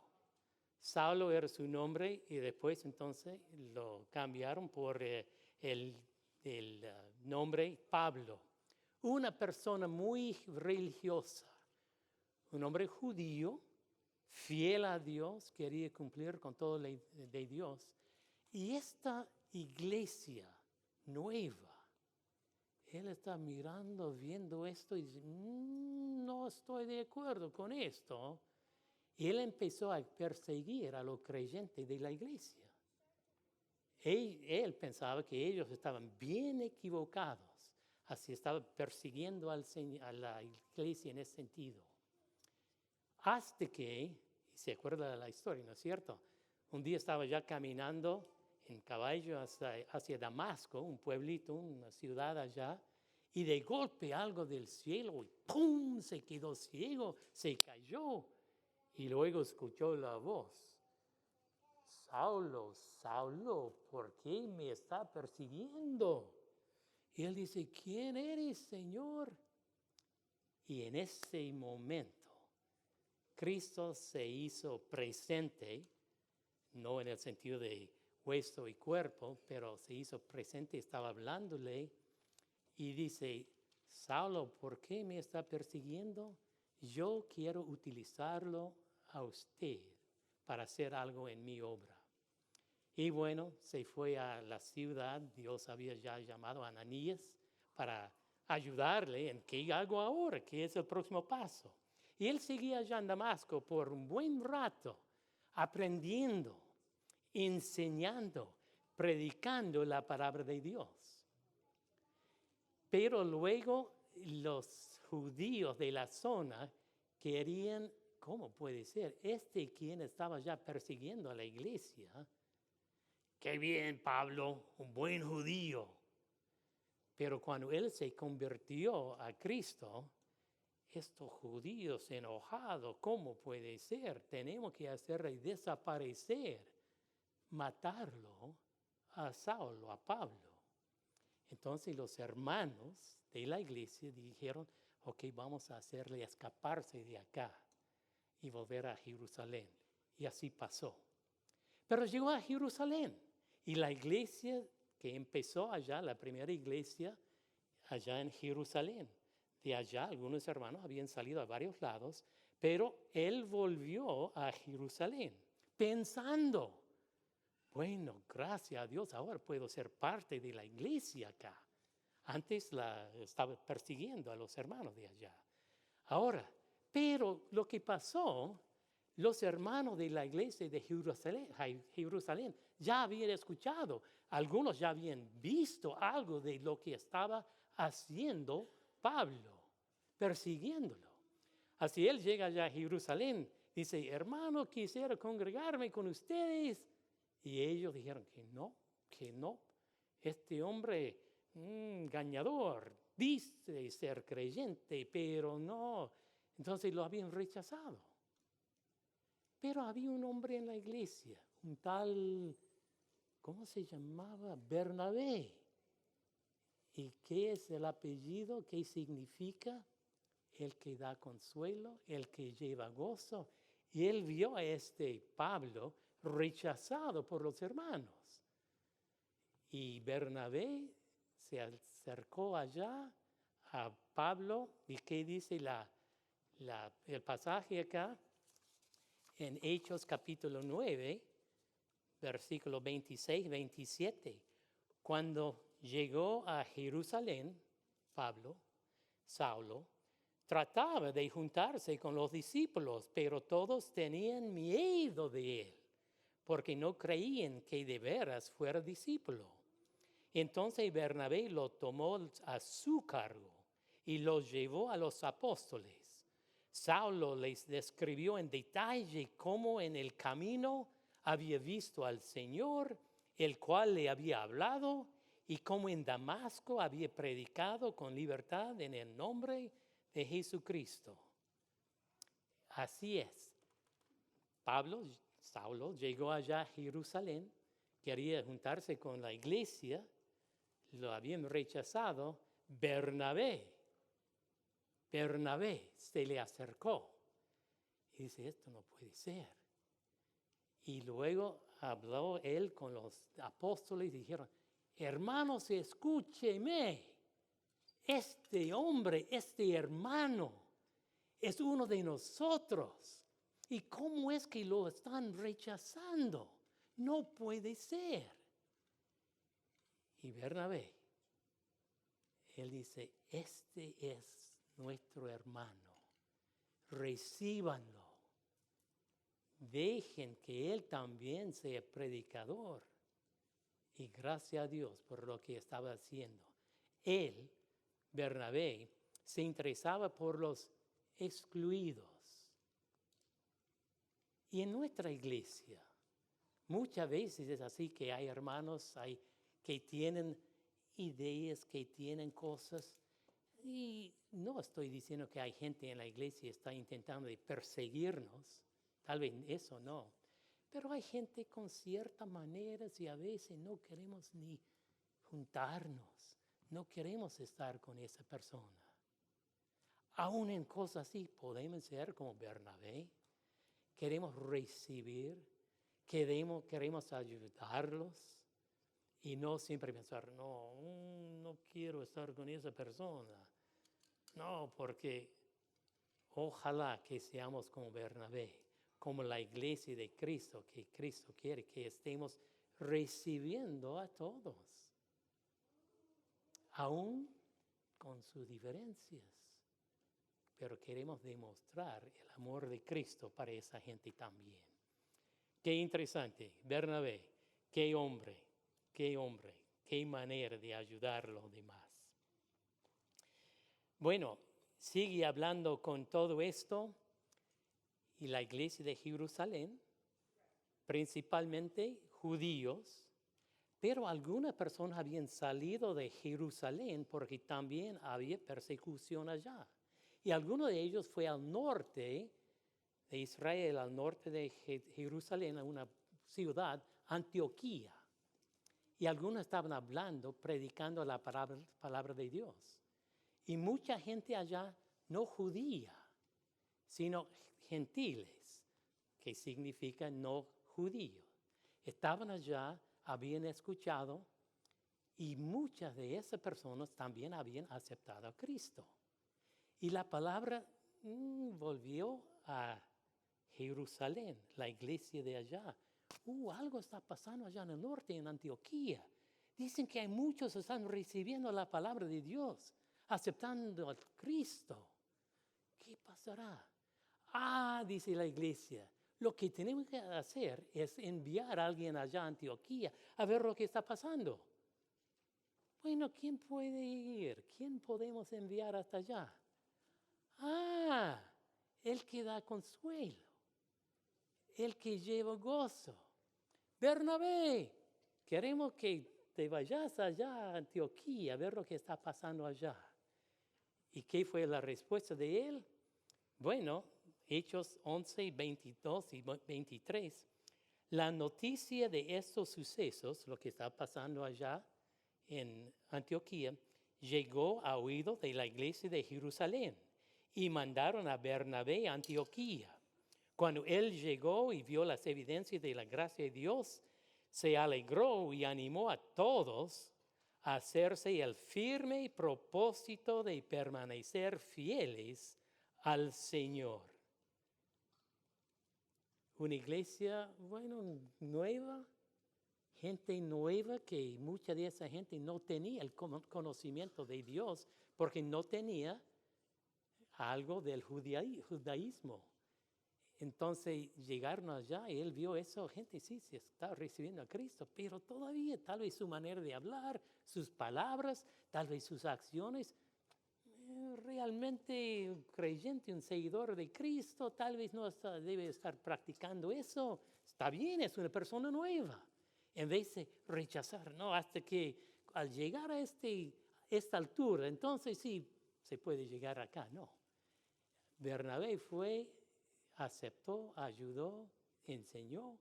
Saulo era su nombre y después entonces lo cambiaron por el nombre Pablo. Una persona muy religiosa, un hombre judío, fiel a Dios, quería cumplir con todo de Dios. Y esta iglesia nueva, él está mirando, viendo esto y dice, no estoy de acuerdo con esto. Y él empezó a perseguir a los creyentes de la iglesia. Él pensaba que ellos estaban bien equivocados, así estaba persiguiendo a la iglesia en ese sentido. Hasta que, se acuerda de la historia, ¿no es cierto? Un día estaba ya caminando en caballo hacia Damasco, un pueblito, una ciudad allá, y de golpe algo del cielo, y ¡pum!, se quedó ciego, se cayó. Y luego escuchó la voz, Saulo, Saulo, ¿por qué me está persiguiendo? Y él dice, ¿quién eres, Señor? Y en ese momento, Cristo se hizo presente, no en el sentido de hueso y cuerpo, pero se hizo presente, estaba hablándole y dice, Saulo, ¿por qué me está persiguiendo? Yo quiero utilizarlo a usted para hacer algo en mi obra. Y bueno, se fue a la ciudad. Dios había ya llamado a Ananías para ayudarle en qué hago ahora, qué es el próximo paso. Y él seguía allá en Damasco por un buen rato, aprendiendo, enseñando, predicando la palabra de Dios. Pero luego los judíos de la zona querían, ¿cómo puede ser? Quien estaba ya persiguiendo a la iglesia. Qué bien, Pablo, un buen judío. Pero cuando él se convirtió a Cristo, estos judíos enojados, ¿cómo puede ser? Tenemos que hacerle desaparecer, matarlo a Saulo, a Pablo. Entonces los hermanos de la iglesia dijeron, ok, vamos a hacerle escaparse de acá y volver a Jerusalén. Y así pasó. Pero llegó a Jerusalén y la iglesia que empezó allá, la primera iglesia allá en Jerusalén. De allá algunos hermanos habían salido a varios lados, pero él volvió a Jerusalén pensando, bueno, gracias a Dios, ahora puedo ser parte de la iglesia acá. Antes estaba persiguiendo a los hermanos de allá. Ahora, pero lo que pasó, los hermanos de la iglesia de Jerusalén ya habían escuchado, algunos ya habían visto algo de lo que estaba haciendo Pablo, persiguiéndolo. Así él llega allá a Jerusalén, dice, hermano, quisiera congregarme con ustedes. Y ellos dijeron que no. Este hombre engañador, dice ser creyente, pero no. Entonces lo habían rechazado. Pero había un hombre en la iglesia, un tal, ¿cómo se llamaba? Bernabé. ¿Y qué es el apellido? ¿Qué significa? El que da consuelo, el que lleva gozo. Y él vio a este Pablo rechazado por los hermanos. Y Bernabé se acercó allá a Pablo. ¿Y qué dice el pasaje acá? En Hechos capítulo 9, versículo 26, 27. Cuando llegó a Jerusalén, Saulo, trataba de juntarse con los discípulos, pero todos tenían miedo de él, porque no creían que de veras fuera discípulo. Entonces Bernabé lo tomó a su cargo y lo llevó a los apóstoles. Saulo les describió en detalle cómo en el camino había visto al Señor, el cual le había hablado, y cómo en Damasco había predicado con libertad en el nombre de Jesucristo. Así es. Saulo llegó allá a Jerusalén, quería juntarse con la iglesia, lo habían rechazado. Bernabé se le acercó y dice, esto no puede ser. Y luego habló él con los apóstoles y dijeron, hermanos, escúcheme. Este hombre, este hermano, es uno de nosotros. ¿Y cómo es que lo están rechazando? No puede ser. Y Bernabé, él dice, este es nuestro hermano. Recíbanlo. Dejen que él también sea predicador. Y gracias a Dios por lo que estaba haciendo. Él, Bernabé, se interesaba por los excluidos. Y en nuestra iglesia, muchas veces es así que hay hermanos que tienen ideas, que tienen cosas. Y no estoy diciendo que hay gente en la iglesia que está intentando de perseguirnos. Tal vez eso no. Pero hay gente con ciertas maneras y a veces no queremos ni juntarnos. No queremos estar con esa persona. Aún en cosas así podemos ser como Bernabé. Queremos recibir, queremos ayudarlos y no siempre pensar, no quiero estar con esa persona. No, porque ojalá que seamos como Bernabé, como la iglesia de Cristo, que Cristo quiere que estemos recibiendo a todos, aún con sus diferencias. Pero queremos demostrar el amor de Cristo para esa gente también. Qué interesante, Bernabé, qué hombre, qué manera de ayudar a los demás. Bueno, sigue hablando con todo esto y la iglesia de Jerusalén, principalmente judíos, pero algunas personas habían salido de Jerusalén porque también había persecución allá. Y alguno de ellos fue al norte de Israel, al norte de Jerusalén, a una ciudad, Antioquía. Y algunos estaban hablando, predicando la palabra de Dios. Y mucha gente allá, no judía, sino gentiles, que significa no judíos. Estaban allá, habían escuchado, y muchas de esas personas también habían aceptado a Cristo. Y la palabra volvió a Jerusalén, la iglesia de allá. Algo está pasando allá en el norte, en Antioquía. Dicen que hay muchos que están recibiendo la palabra de Dios, aceptando a Cristo. ¿Qué pasará? Dice la iglesia, lo que tenemos que hacer es enviar a alguien allá a Antioquía a ver lo que está pasando. Bueno, ¿quién puede ir? ¿Quién podemos enviar hasta allá? El que da consuelo, el que lleva gozo. Bernabé, queremos que te vayas allá a Antioquía a ver lo que está pasando allá. ¿Y qué fue la respuesta de él? Bueno, Hechos 11, 22 y 23. La noticia de estos sucesos, lo que está pasando allá en Antioquía, llegó a oídos de la iglesia de Jerusalén y mandaron a Bernabé a Antioquía. Cuando él llegó y vio las evidencias de la gracia de Dios, se alegró y animó a todos a hacerse el firme propósito de permanecer fieles al Señor. Una iglesia, nueva, gente nueva, que mucha de esa gente no tenía el conocimiento de Dios porque no tenía algo del judaísmo. Entonces llegaron allá y él vio eso, gente sí se está recibiendo a Cristo, pero todavía tal vez su manera de hablar, sus palabras, tal vez sus acciones, realmente un creyente, un seguidor de Cristo, tal vez no debe estar practicando eso. Está bien, es una persona nueva. En vez de rechazar, no, hasta que al llegar a esta altura, entonces sí se puede llegar acá, no. Bernabé aceptó, ayudó, enseñó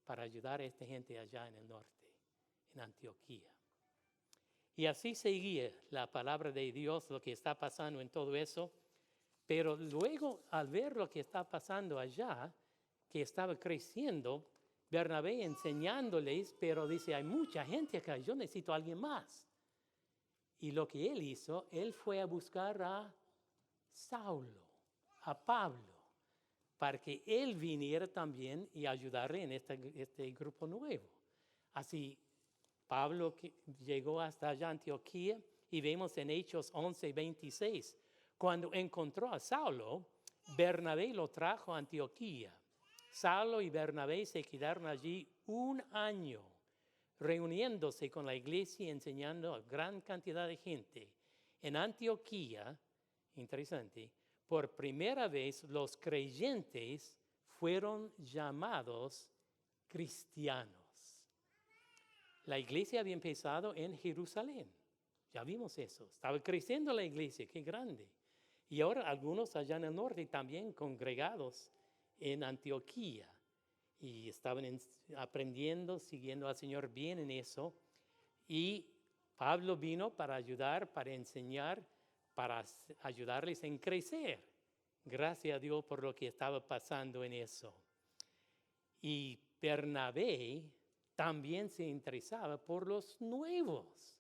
para ayudar a esta gente allá en el norte, en Antioquía. Y así seguía la palabra de Dios, lo que está pasando en todo eso. Pero luego, al ver lo que está pasando allá, que estaba creciendo, Bernabé enseñándoles, pero dice, hay mucha gente acá, yo necesito a alguien más. Y lo que él hizo, él fue a buscar a Saulo, a Pablo, para que él viniera también y ayudarle en este grupo nuevo. Así, Pablo llegó hasta allá Antioquía y vemos en Hechos 11, 26, cuando encontró a Saulo, Bernabé lo trajo a Antioquía. Saulo y Bernabé se quedaron allí 1 año, reuniéndose con la iglesia y enseñando a gran cantidad de gente. En Antioquía, interesante, por primera vez los creyentes fueron llamados cristianos. La iglesia había empezado en Jerusalén. Ya vimos eso. Estaba creciendo la iglesia, qué grande. Y ahora algunos allá en el norte también congregados en Antioquía. Y estaban aprendiendo, siguiendo al Señor bien en eso. Y Pablo vino para ayudar, para enseñar, para ayudarles en crecer. Gracias a Dios por lo que estaba pasando en eso. Y Bernabé también se interesaba por los nuevos.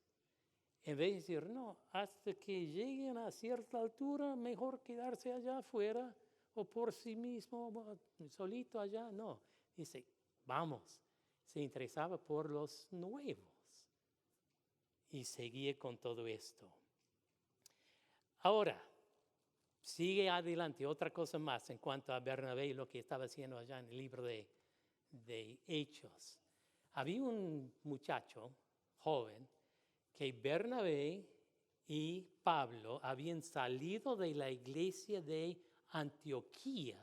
En vez de decir, no, hasta que lleguen a cierta altura, mejor quedarse allá afuera o por sí mismo, solito allá. No, dice, vamos. Se interesaba por los nuevos y seguía con todo esto. Ahora, sigue adelante otra cosa más en cuanto a Bernabé y lo que estaba haciendo allá en el libro de Hechos. Había un muchacho joven que Bernabé y Pablo habían salido de la iglesia de Antioquía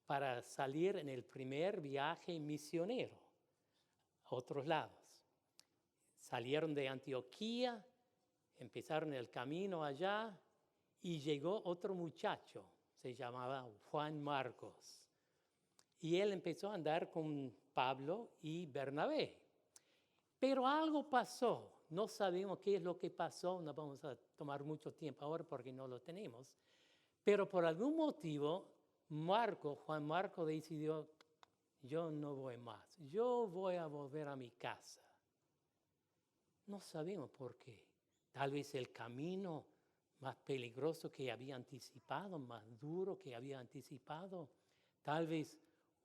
para salir en el primer viaje misionero a otros lados. Salieron de Antioquía, empezaron el camino allá y llegó otro muchacho, se llamaba Juan Marcos. Y él empezó a andar con Pablo y Bernabé. Pero algo pasó, no sabemos qué es lo que pasó, no vamos a tomar mucho tiempo ahora porque no lo tenemos. Pero por algún motivo, Juan Marcos decidió, yo no voy más, yo voy a volver a mi casa. No sabemos por qué. Tal vez el camino más peligroso que había anticipado, más duro que había anticipado. Tal vez,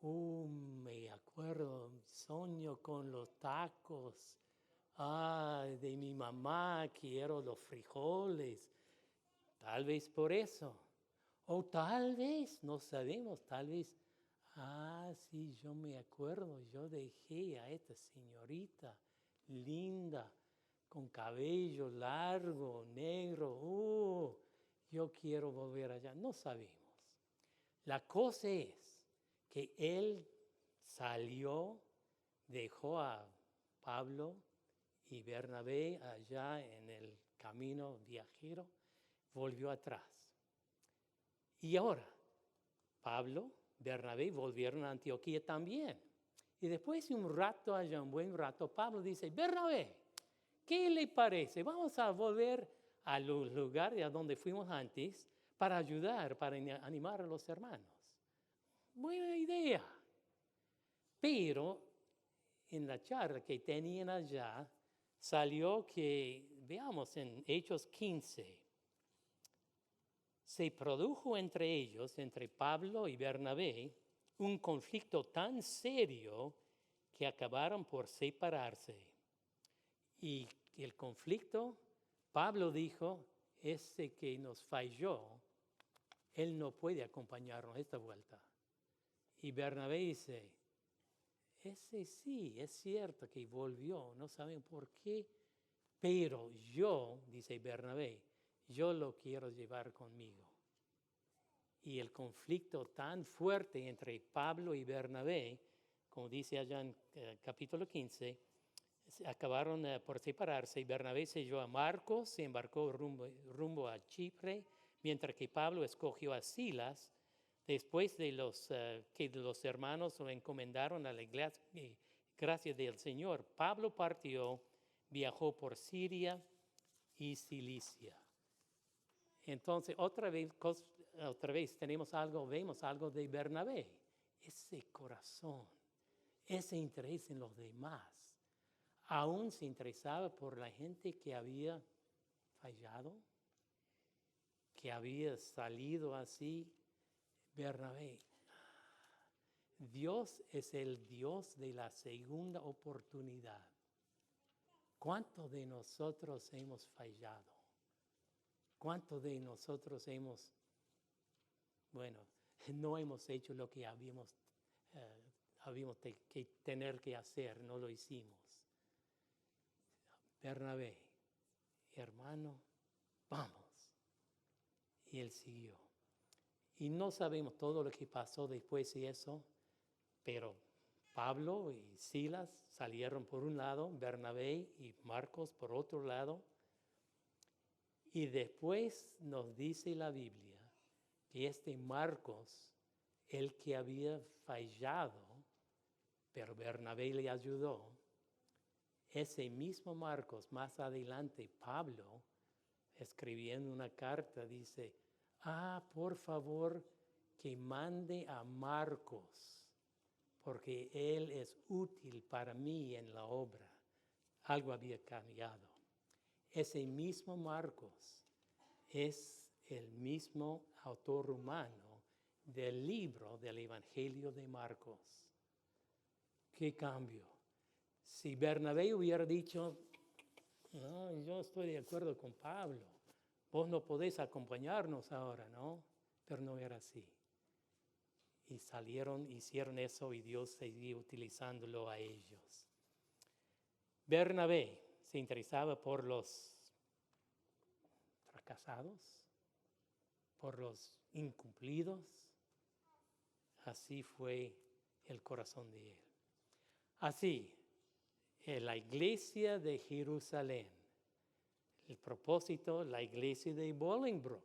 me acuerdo, sueño con los tacos, De mi mamá quiero los frijoles. Tal vez por eso. O tal vez, no sabemos, tal vez, sí, yo me acuerdo, yo dejé a esta señorita linda, con cabello largo, negro. Yo quiero volver allá. No sabemos. La cosa es que él salió, dejó a Pablo y Bernabé allá en el camino viajero, volvió atrás. Y ahora, Pablo, Bernabé volvieron a Antioquía también. Y después de un rato, allá un buen rato, Pablo dice, Bernabé, ¿qué le parece? Vamos a volver a los lugares a donde fuimos antes para ayudar, para animar a los hermanos. Buena idea. Pero en la charla que tenían allá, salió que, veamos en Hechos 15, se produjo entre ellos, entre Pablo y Bernabé, un conflicto tan serio que acabaron por separarse. Y el conflicto, Pablo dijo, ese que nos falló, él no puede acompañarnos esta vuelta. Y Bernabé dice, ese sí, es cierto que volvió, no saben por qué, pero yo, dice Bernabé, yo lo quiero llevar conmigo. Y el conflicto tan fuerte entre Pablo y Bernabé, como dice allá en capítulo 15, acabaron por separarse y Bernabé selló a Marcos, se embarcó rumbo a Chipre, mientras que Pablo escogió a Silas, después de que los hermanos lo encomendaron a la gracia del Señor. Pablo partió, viajó por Siria y Cilicia. Entonces, otra vez vemos algo de Bernabé, ese corazón, ese interés en los demás. Aún se interesaba por la gente que había fallado, que había salido así. Bernabé, Dios es el Dios de la segunda oportunidad. ¿Cuántos de nosotros hemos fallado? ¿Cuántos de nosotros no hemos hecho lo que habíamos que tener que hacer, no lo hicimos? Bernabé, hermano, vamos. Y él siguió. Y no sabemos todo lo que pasó después de eso, pero Pablo y Silas salieron por un lado, Bernabé y Marcos por otro lado. Y después nos dice la Biblia que este Marcos, el que había fallado, pero Bernabé le ayudó, ese mismo Marcos, más adelante, Pablo, escribiendo una carta, dice, por favor, que mande a Marcos, porque él es útil para mí en la obra. Algo había cambiado. Ese mismo Marcos es el mismo autor humano del libro del Evangelio de Marcos. ¿Qué cambio? Si Bernabé hubiera dicho, no, yo estoy de acuerdo con Pablo, vos no podés acompañarnos ahora, ¿no? Pero no era así. Y hicieron eso y Dios seguía utilizándolo a ellos. Bernabé se interesaba por los fracasados, por los incumplidos. Así fue el corazón de él. Así, en la iglesia de Jerusalén, el propósito, la iglesia de Bolingbrook,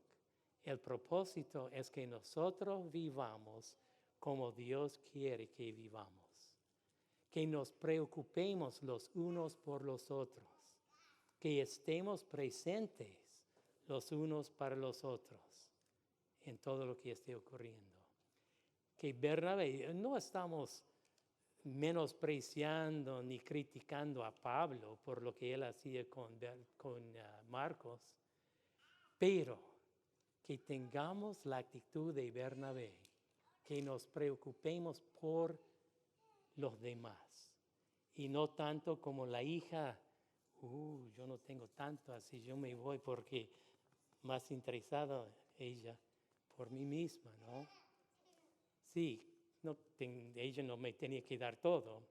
el propósito es que nosotros vivamos como Dios quiere que vivamos, que nos preocupemos los unos por los otros, que estemos presentes los unos para los otros en todo lo que esté ocurriendo. Que Bernabé, no estamos menospreciando ni criticando a Pablo por lo que él hacía con Marcos, pero que tengamos la actitud de Bernabé, que nos preocupemos por los demás y no tanto como la hija yo no tengo tanto, así yo me voy porque más interesada ella por mí misma, ¿no? Sí, ella no me tenía que dar todo,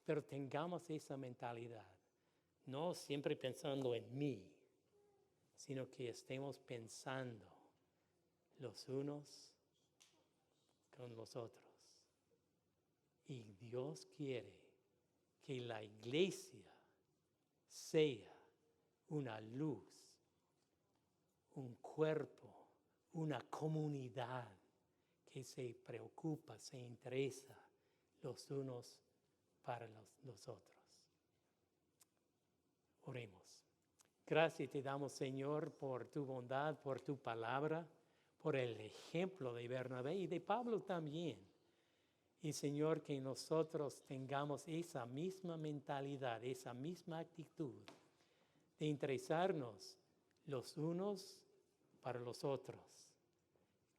pero tengamos esa mentalidad, no siempre pensando en mí, sino que estemos pensando los unos con los otros. Y Dios quiere que la iglesia sea una luz, un cuerpo, una comunidad que se preocupa, se interesa los unos para los otros. Oremos. Gracias te damos, Señor, por tu bondad, por tu palabra, por el ejemplo de Bernabé y de Pablo también. Y, Señor, que nosotros tengamos esa misma mentalidad, esa misma actitud de interesarnos los unos para los otros,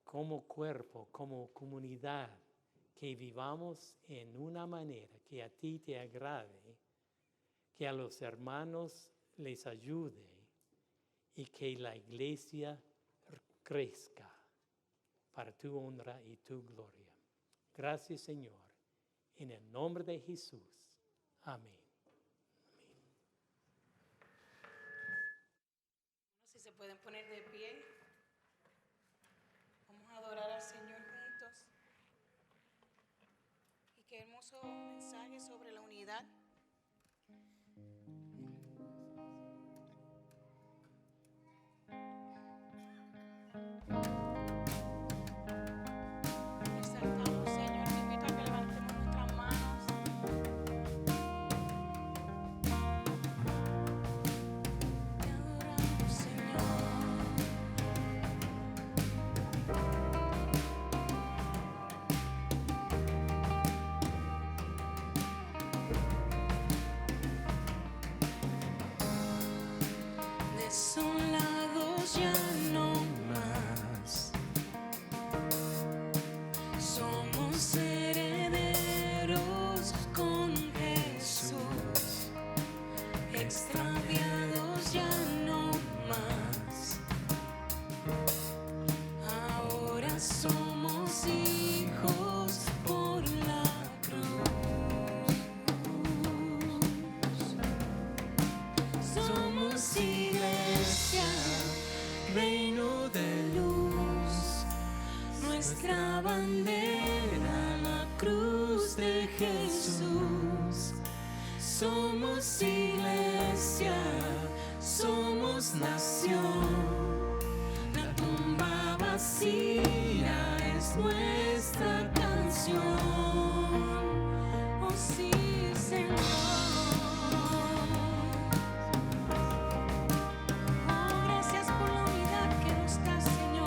como cuerpo, como comunidad, que vivamos en una manera que a ti te agrade, que a los hermanos les ayude y que la iglesia crezca para tu honra y tu gloria. Gracias, Señor, en el nombre de Jesús. Amén. Si se pueden poner de pie, vamos a adorar al Señor juntos. Y qué hermoso mensaje sobre la unidad. Exaltamos, Señor, te invito a que levantemos nuestras manos. Te adoramos, Señor. Desolados ya no más, somos herederos con Jesús, extraviados ya no más, ahora somos hijos por la cruz, somos iglesia, reino de luz, nuestra bandera, la cruz de Jesús. Somos iglesia, somos nación, la tumba vacía es nuestra canción. Oh sí, Señor. Oh, gracias por la unidad que nos das, Señor.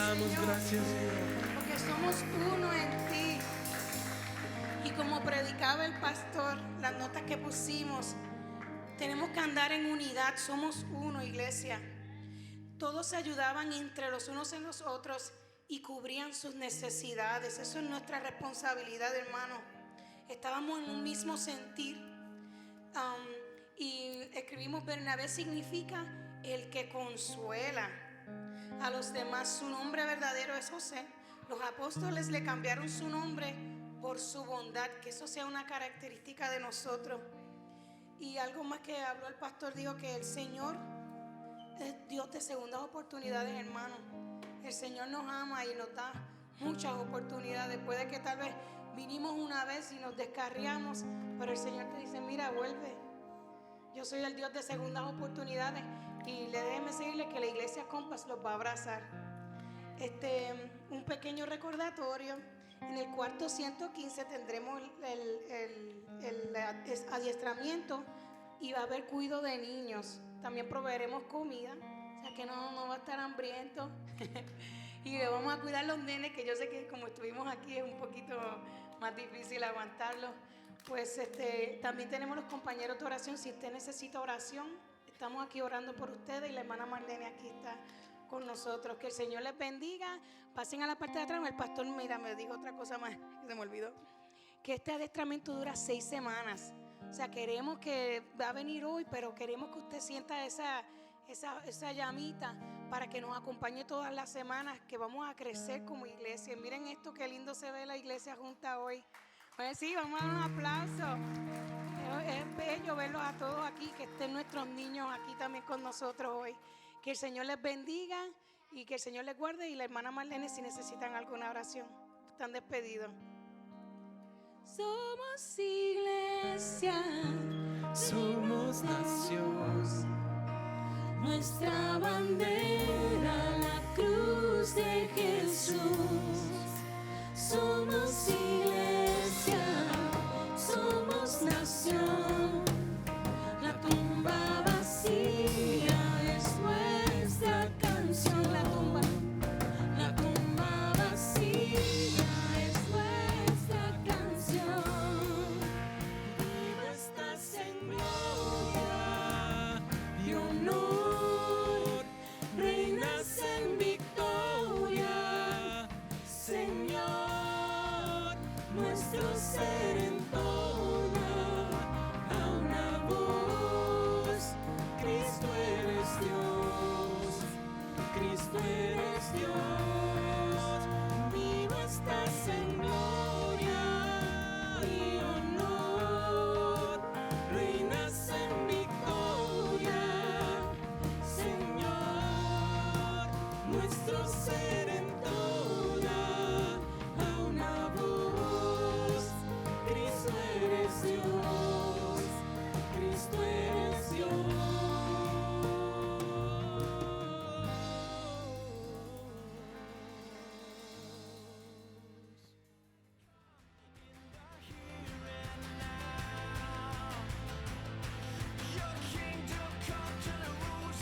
damos Señor. gracias, Señor. Porque somos uno en ti. Y como predicaba el pastor, las notas que pusimos, tenemos que andar en unidad. Somos uno, iglesia. Todos se ayudaban entre los unos en los otros y cubrían sus necesidades. Eso es nuestra responsabilidad, hermano. Estábamos en un mismo sentir. Y escribimos: Bernabé significa el que consuela a los demás. Su nombre verdadero es José. Los apóstoles le cambiaron su nombre por su bondad, que eso sea una característica de nosotros. Y algo más que habló el pastor, dijo que el Señor es Dios de segundas oportunidades, hermano. El Señor nos ama y nos da muchas oportunidades. Puede que tal vez vinimos una vez y nos descarriamos, pero el Señor te dice: mira, vuelve. Yo soy el Dios de segundas oportunidades. Y déjeme decirle que la iglesia Compass los va a abrazar. Un pequeño recordatorio: en el cuarto 115 tendremos el adiestramiento y va a haber cuidado de niños. También proveeremos comida, o sea que no va a estar hambriento. Y le vamos a cuidar a los nenes, que yo sé que como estuvimos aquí es un poquito más difícil aguantarlos. Pues también tenemos los compañeros de oración. Si usted necesita oración, estamos aquí orando por ustedes, y la hermana Marlene aquí está con nosotros. Que el Señor les bendiga. Pasen a la parte de atrás. El pastor, mira, me dijo otra cosa más que se me olvidó, que este adiestramiento dura 6 semanas. O sea, queremos que va a venir hoy, pero queremos que usted sienta esa llamita para que nos acompañe todas las semanas, que vamos a crecer como iglesia. Miren esto, qué lindo se ve la iglesia junta hoy. Pues sí, vamos a dar un aplauso. Es bello verlos a todos aquí, que estén nuestros niños aquí también con nosotros hoy. Que el Señor les bendiga y que el Señor les guarde. Y la hermana Marlene, si necesitan alguna oración, están despedidos. Somos iglesia, Somos nación. nuestra bandera, la cruz de Jesús. Somos iglesia, somos nación. La tumba vacía es nuestra canción. La tumba vacía es nuestra canción. Viva estás en gloria y honor, reinas en victoria, Señor. Nuestro ser entona a una voz: Cristo eres Dios, Cristo eres Dios.